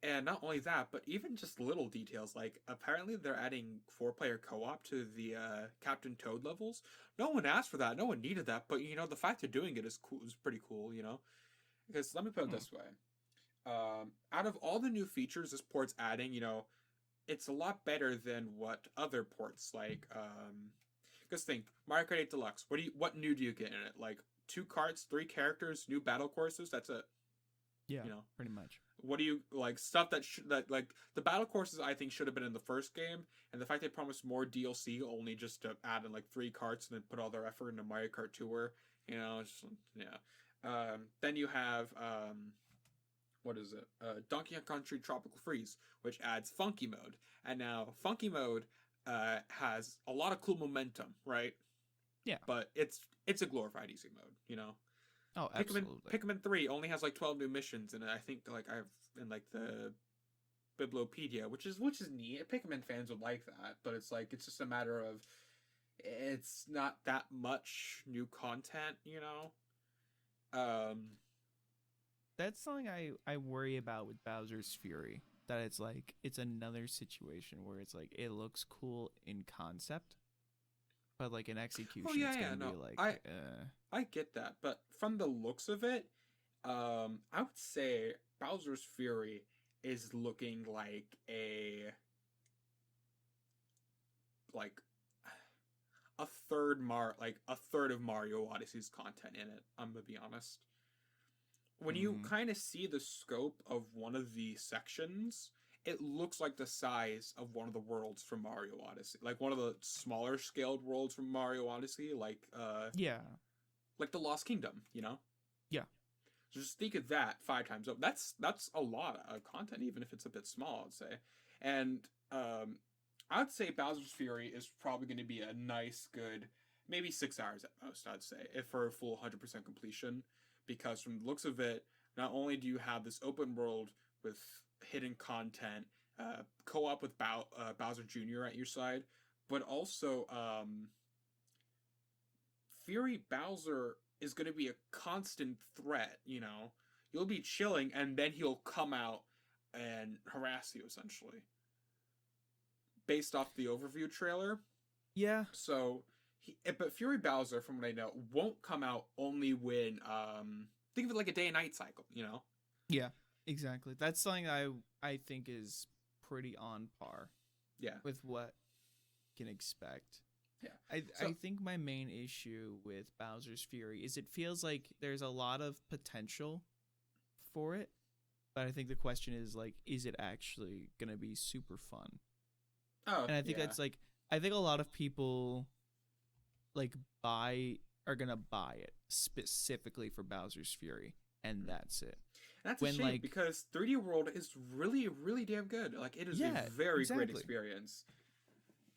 And not only that, but even just little details, like apparently they're adding 4-player co-op to the Captain Toad levels. No one asked for that. No one needed that. But the fact they're doing it is cool. Is pretty cool. Because let me put it this way: out of all the new features this port's adding, it's a lot better than what other ports like. Because think Mario Kart 8 Deluxe. What new do you get in it? Like 2 carts, 3 characters, new battle courses. That's it. Yeah, pretty much. What do you like? Stuff that like the battle courses I think should have been in the first game, and the fact they promised more DLC only just to add in like 3 carts and then put all their effort into Mario Kart Tour. Then you have what is it? Donkey Kong Country Tropical Freeze, which adds Funky Mode, and now Funky Mode has a lot of cool momentum, right? Yeah, but it's a glorified easy mode, Oh, absolutely. Pikmin 3 only has like 12 new missions, and I think like I've in like the Bibliopedia, which is neat. Pikmin fans would like that, but it's just a matter of it's not that much new content, That's something I worry about with Bowser's Fury. That it's another situation where it's like it looks cool in concept, but like in execution, it's gonna be like. I get that, but from the looks of it, I would say Bowser's Fury is looking like a third a third of Mario Odyssey's content in it. I'm gonna be honest. When you kind of see the scope of one of the sections, it looks like the size of one of the worlds from Mario Odyssey, like one of the smaller scaled worlds from Mario Odyssey, like like the Lost Kingdom, Yeah. So just think of that 5 times up. That's a lot of content, even if it's a bit small, I'd say. And I'd say Bowser's Fury is probably going to be a nice, good, maybe 6 hours at most, I'd say, if for a full 100% completion. Because from the looks of it, not only do you have this open world with hidden content, co-op with Bowser Jr. at your side, but also Fury Bowser is going to be a constant threat, You'll be chilling, and then he'll come out and harass you, essentially. Based off the overview trailer. Yeah. So, but Fury Bowser, from what I know, won't come out only when, think of it like a day and night cycle, Yeah, exactly. That's something I think is pretty on par. Yeah. With what you can expect. Yeah. I think my main issue with Bowser's Fury is it feels like there's a lot of potential for it, but I think the question is like, is it actually gonna be super fun? Oh, and I think that's like, I think a lot of people are gonna buy it specifically for Bowser's Fury, and that's it. And that's a shame because 3D World is really, really damn good. Like it is a very great experience.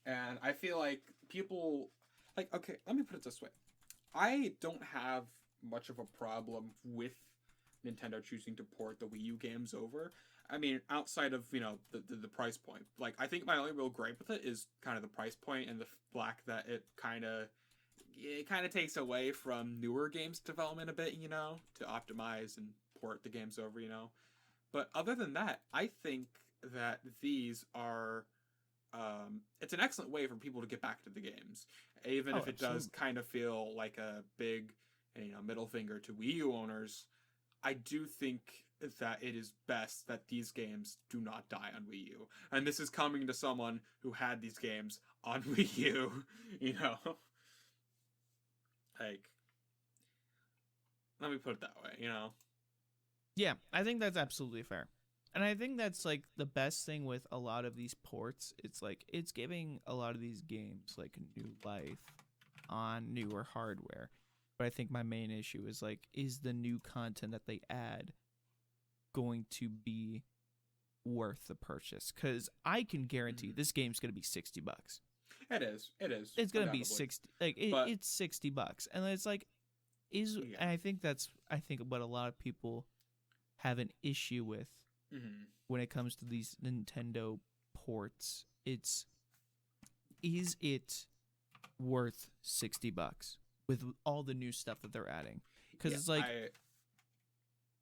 And I feel like people okay, let me put it this way. I don't have much of a problem with Nintendo choosing to port the Wii U games over. I mean, outside of, the price point. Like, I think my only real gripe with it is kind of the price point and the fact that it kind of takes away from newer games development a bit, to optimize and port the games over, But other than that, I think that these are it's an excellent way for people to get back to the games, even if it does kind of feel like a big, middle finger to Wii U owners. I do think that it is best that these games do not die on Wii U, and this is coming to someone who had these games on Wii U. Like, let me put it that way. Yeah, I think that's absolutely fair. And I think that's like the best thing with a lot of these ports. It's like it's giving a lot of these games like new life on newer hardware. But I think my main issue is like, is the new content that they add going to be worth the purchase? Because I can guarantee this game's gonna be $60. It is. It's gonna be 60. Like it's $60, and it's like and I think what a lot of people have an issue with. Mm-hmm. When it comes to these Nintendo ports, is it worth $60 with all the new stuff that they're adding? Because it's like,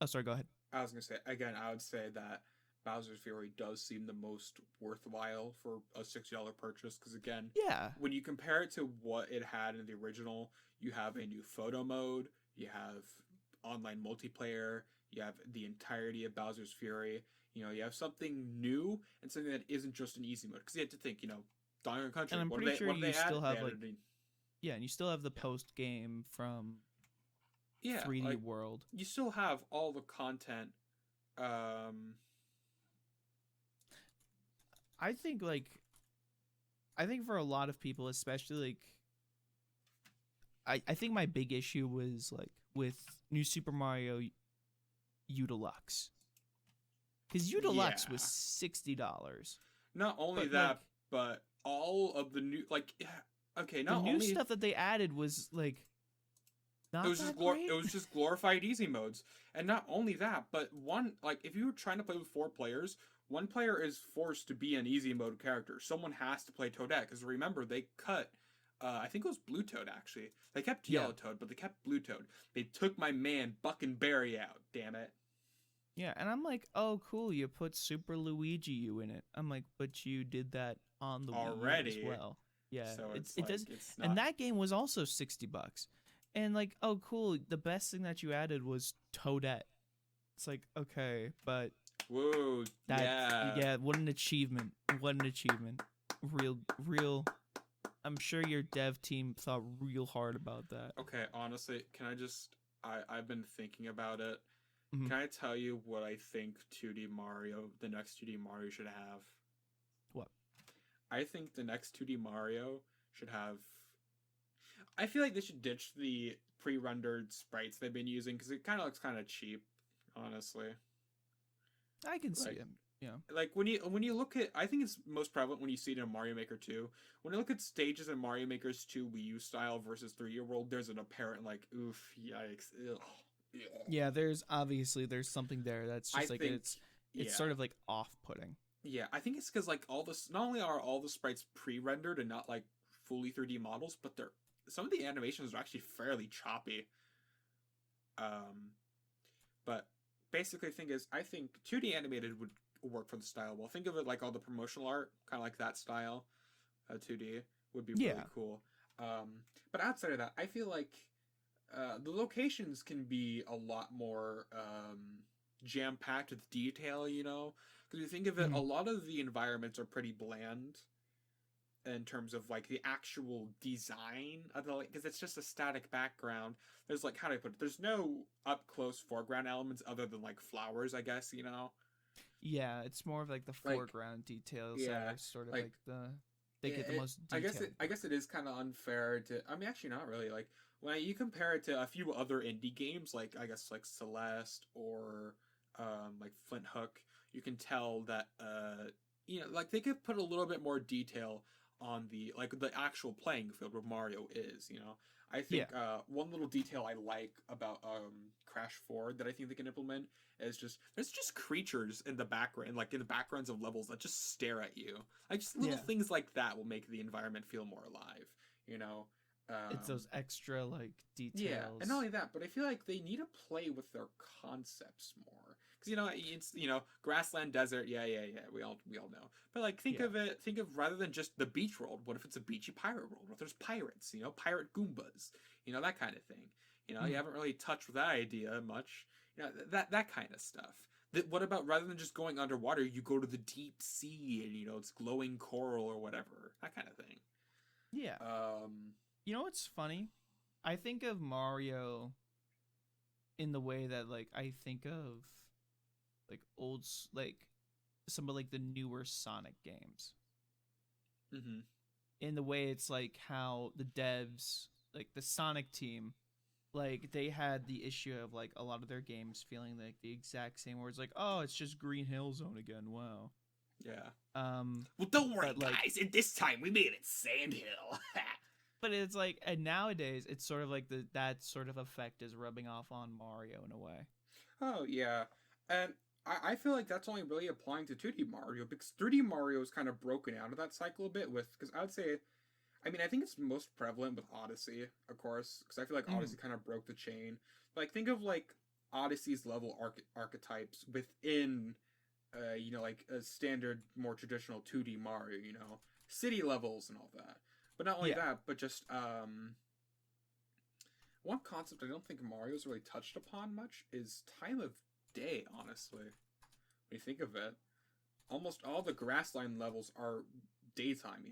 oh, sorry, go ahead. I was gonna say again. I would say that Bowser's Fury does seem the most worthwhile for a $60 purchase, because again, Yeah. when you compare it to what it had in the original, you have a new photo mode, you have online multiplayer, you have the entirety of Bowser's Fury, you have something new and something that isn't just an easy mode. Because you have to think, Donkey Kong Country, And I'm what pretty did sure what did you they add? still have They like added and you still have the post game from 3D like, World. you still have all the content. I think for a lot of people, especially I think my big issue was like with New Super Mario U Deluxe. Because U Deluxe was $60. Not only But, that, but all of the new, okay, the not new only stuff that they added was like not it was that just great. it was just glorified easy modes, and not only that, but if you were trying to play with 4 players, one player is forced to be an easy mode character. Someone has to play Toadette, because remember they cut. I think it was Blue Toad actually. They kept Yellow Toad, but they kept Blue Toad. They took my man Buckenberry out. Damn it. Yeah, and I'm like, oh, cool, you put Super Luigi U in it. I'm like, but you did that on the Wii U as well. Yeah, So it does. it's not... And that game was also $60. And like, oh, cool, the best thing that you added was Toadette. It's like, okay, but whoa, yeah, what an achievement. What an achievement. Real. I'm sure your dev team thought real hard about that. Okay, honestly, can I just... I've been thinking about it. Mm-hmm. Can I tell you what I think the next 2D Mario should have? What? I think the next 2D Mario should have... I feel like they should ditch the pre-rendered sprites they've been using, because it kind of looks kind of cheap, honestly. I can see it. Yeah. Like when you look at, I think it's most prevalent when you see it in Mario Maker 2. When you look at stages in Mario Maker's 2 Wii U style versus 3D World, there's an apparent oof, yikes, ugh. Yeah, there's something there that's just it's sort of like off-putting. Yeah, I think it's because not only are all the sprites pre-rendered and not like fully 3D models, but some of the animations are actually fairly choppy. But basically the thing is, I think 2D animated would work for the style well. Think of it like all the promotional art, kind of like that style. 2D would be really cool. But outside of that, I feel like the locations can be a lot more jam-packed with detail, because you think of it, a lot of the environments are pretty bland in terms of like the actual design of because it's just a static background. There's how do I put it? There's no up-close foreground elements other than like flowers, I guess, Yeah, it's more of like the foreground details that are sort of they get the most detail. I guess it is kind of unfair to... I mean, actually not really. Like, when you compare it to a few other indie games, I guess like Celeste or like Flint Hook, you can tell that they could put a little bit more detail on the actual playing field where Mario is. I think one little detail I like about Crash 4 that I think they can implement is there's just creatures in the background, in the backgrounds of levels that just stare at you. Just little things like that will make the environment feel more alive. It's those extra details. Yeah, and not only that, but I feel like they need to play with their concepts more. Because it's grassland, desert. Yeah. We all know. But think of rather than just the beach world. What if it's a beachy pirate world? What if there's pirates? Pirate Goombas. That kind of thing. You haven't really touched with that idea much. That kind of stuff. What about rather than just going underwater, you go to the deep sea and it's glowing coral or whatever. That kind of thing. Yeah. You know what's funny? I think of Mario in the way that I think of some of the newer Sonic games. Mm-hmm. In the way it's how the devs, the Sonic team, they had the issue of a lot of their games feeling the exact same, where it's oh, it's just Green Hill Zone again. Wow. Yeah. Well, don't worry, guys. And this time we made it Sand Hill. But it's and nowadays it's sort of that sort of effect is rubbing off on Mario in a way. Oh yeah, and I feel like that's only really applying to 2D Mario, because 3D Mario is kind of broken out of that cycle a bit because I would say, I think it's most prevalent with Odyssey, of course, because I feel like Odyssey kind of broke the chain. Think of Odyssey's level archetypes within like a standard, more traditional 2D Mario, city levels and all that. But not only that, but just one concept I don't think Mario's really touched upon much is time of day, honestly. When you think of it, almost all the grassland levels are daytime,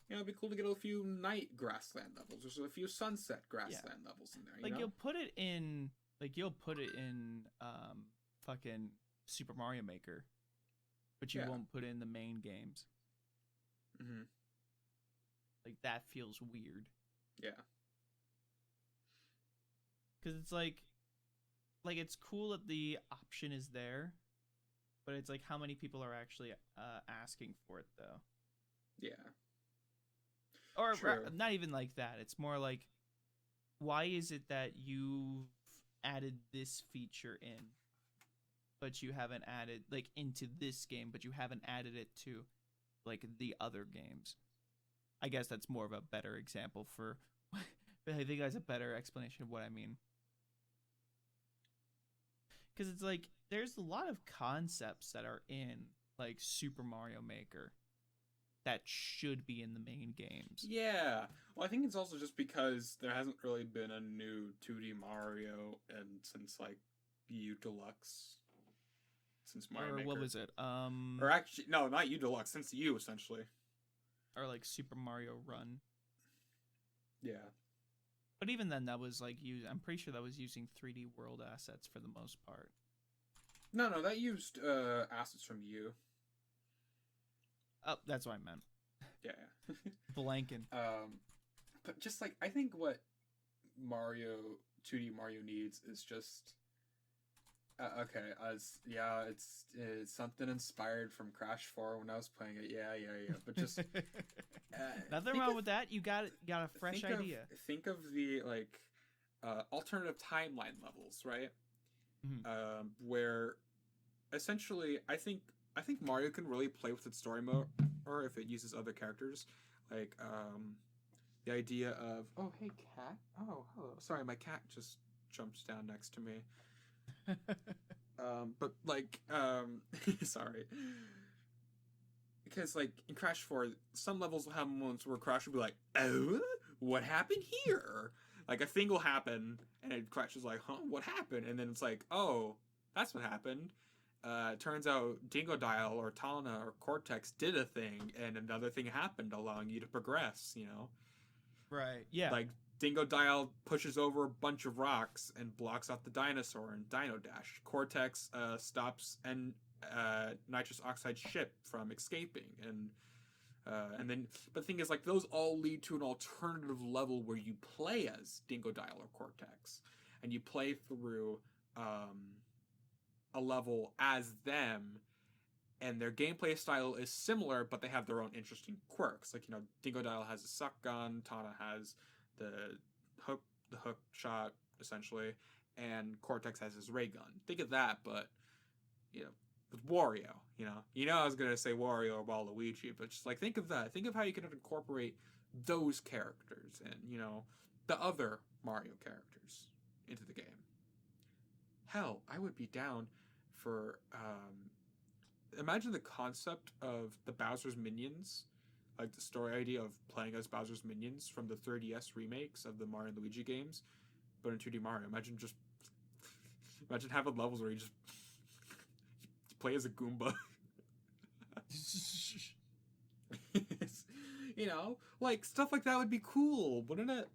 it'd be cool to get a few night grassland levels. There's a few sunset grassland levels in there, Like, you'll put it in, fucking Super Mario Maker, but you won't put it in the main games. Mm-hmm. Like, that feels weird. Yeah. Because it's like it's cool that the option is there, but it's like, how many people are actually asking for it, though? Yeah. Or not even like that. It's more like, why is it that you've added this feature in, but you haven't added, like, into this game, but you haven't added it to, like, the other games? I guess that's more of a better example for... I think that's a better explanation of what I mean. Because it's like, there's a lot of concepts that are in, like, Super Mario Maker that should be in the main games. Yeah. Well, I think it's also just because there hasn't really been a new 2D Mario since, like, U Deluxe. Since Mario Maker. Or what was it? Or actually, no, not U Deluxe, since U, essentially. Or, like, Super Mario Run. Yeah. But even then, that was, like, I'm pretty sure that was using 3D world assets for the most part. No, that used assets from U. Oh, that's what I meant. Yeah. Blanking. But just, like, I think what 2D Mario needs is just... it's something inspired from Crash 4 when I was playing it. Yeah. But just... Nothing wrong with that. You got a fresh idea. Think of the, like, alternative timeline levels, right? Mm-hmm. Where, essentially, I think Mario can really play with its story mode, or if it uses other characters. Like, the idea of... Oh, hey, cat. Oh, hello. Sorry, my cat just jumps down next to me. But like, sorry. Because, like, in Crash 4, some levels will have moments where Crash will be like, oh, what happened here? Like, a thing will happen, and Crash is like, huh, what happened? And then it's like, oh, that's what happened. Turns out Dingodile or Talna or Cortex did a thing, and another thing happened, allowing you to progress, Right, yeah. Like, Dingodile pushes over a bunch of rocks and blocks off the dinosaur in Dino Dash. Cortex stops nitrous oxide ship from escaping, and then, but the thing is, like, those all lead to an alternative level where you play as Dingodile or Cortex, and you play through a level as them, and their gameplay style is similar, but they have their own interesting quirks. Like, Dingodile has a suck gun, Tana has the hook shot, essentially, and Cortex has his ray gun. Think of that, but, with Wario, I was going to say Wario or Waluigi, but just, like, think of that. Think of how you can incorporate those characters and, the other Mario characters into the game. Hell, I would be down for, imagine the concept of the Bowser's Minions, like the story idea of playing as Bowser's Minions from the 3DS remakes of the Mario and Luigi games, but in 2D Mario. Imagine having levels where you just play as a Goomba. Like, stuff like that would be cool, wouldn't it?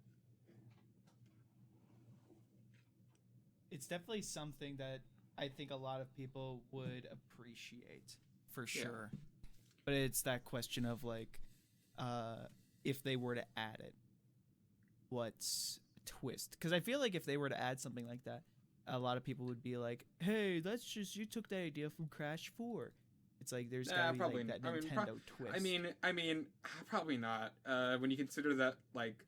It's definitely something that I think a lot of people would appreciate, for sure. Yeah. But it's that question of, like, if they were to add it, what's a twist? Because I feel like if they were to add something like that, a lot of people would be like, hey, that's just, you took that idea from Crash 4. It's like, there's gotta be, like, that Nintendo twist. I mean, probably not. When you consider that, like,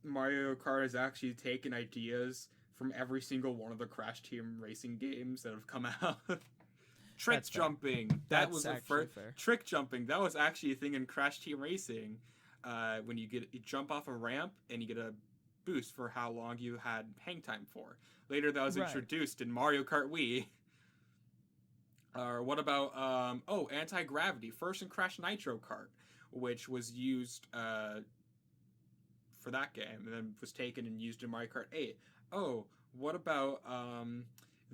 Mario Kart has actually taken ideas from every single one of the Crash Team racing games that have come out. Trick jumping. That was the first. Trick jumping. That was actually a thing in Crash Team Racing. When you jump off a ramp and you get a boost for how long you had hang time for. Later, that was introduced in Mario Kart Wii. Or what about anti-gravity first and Crash Nitro Kart, which was used for that game and then was taken and used in Mario Kart 8. Oh, what about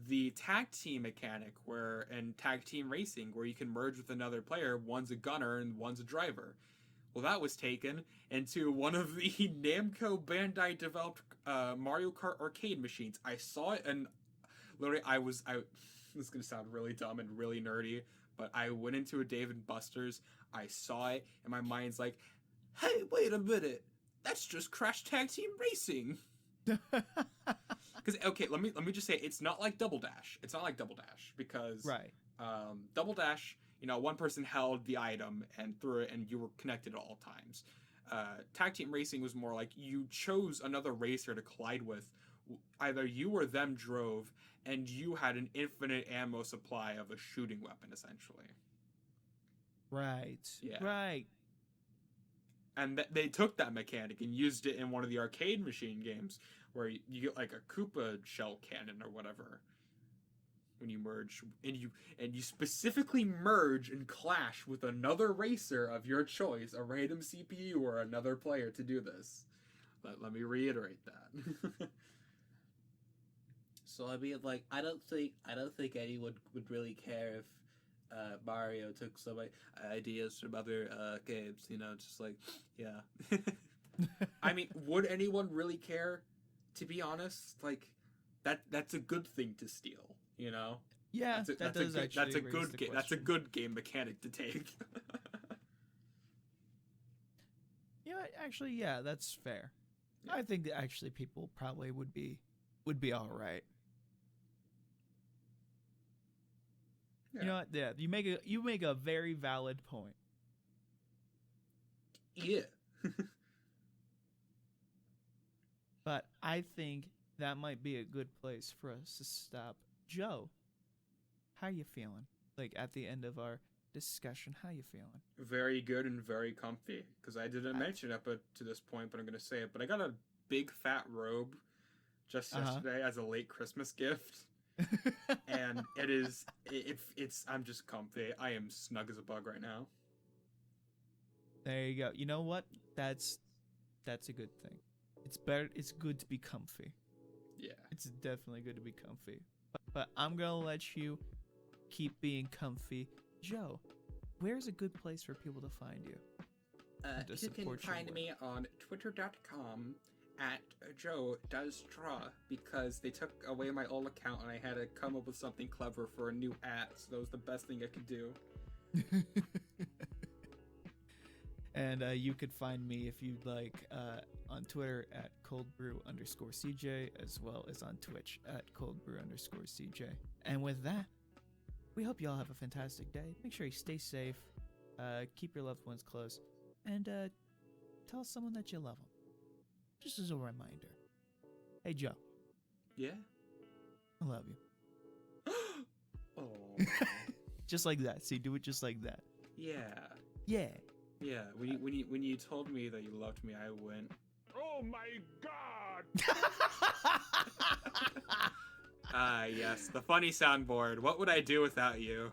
the tag team mechanic and tag team racing where you can merge with another player, one's a gunner and one's a driver. Well, that was taken into one of the Namco Bandai developed Mario Kart arcade machines. I saw it and literally this is going to sound really dumb and really nerdy, but I went into a Dave & Buster's, I saw it, and my mind's like, hey, wait a minute, that's just Crash Tag Team Racing. Because, okay, let me just say, it's not like Double Dash. It's not like Double Dash, because Right. Double Dash, one person held the item and threw it, and you were connected at all times. Tag Team Racing was more like you chose another racer to collide with. Either you or them drove, and you had an infinite ammo supply of a shooting weapon, essentially. Right. Yeah. Right. And they took that mechanic and used it in one of the arcade machine games where you get like a Koopa shell cannon or whatever when you merge, and you specifically merge and clash with another racer of your choice, a random CPU or another player to do this. Let me reiterate that. So I mean, like, I don't think anyone would really care if Mario took some ideas from other games. Just like, yeah. I mean, would anyone really care? To be honest, like, that's a good thing to steal. Yeah, that's a good game mechanic to take. Actually, yeah, that's fair. Yeah. I think that actually people probably would be all right. Yeah. You know what? Yeah, you make a very valid point. Yeah. But I think that might be a good place for us to stop. Joe, how you feeling? Like at the end of our discussion, how you feeling? Very good and very comfy. Because I didn't mention it to this point, but I'm going to say it. But I got a big fat robe just yesterday as a late Christmas gift. And I'm just comfy. I am snug as a bug right now. There you go. You know what? That's a good thing. It's good to be comfy. Yeah. It's definitely good to be comfy. But I'm going to let you keep being comfy. Joe, where's a good place for people to find you? You can find me on twitter.com at Joe Does Draw, because they took away my old account and I had to come up with something clever for a new @ so that was the best thing I could do. And you could find me, if you'd like, on Twitter at coldbrew_CJ, as well as on Twitch at coldbrew_CJ. And with that, we hope you all have a fantastic day. Make sure you stay safe, keep your loved ones close, and tell someone that you love them. Just as a reminder. Hey, Joe. Yeah? I love you. Oh. Just like that. See, do it just like that. Yeah. Yeah. Yeah. When you told me that you loved me, I went, Oh my god! yes, the funny soundboard. What would I do without you?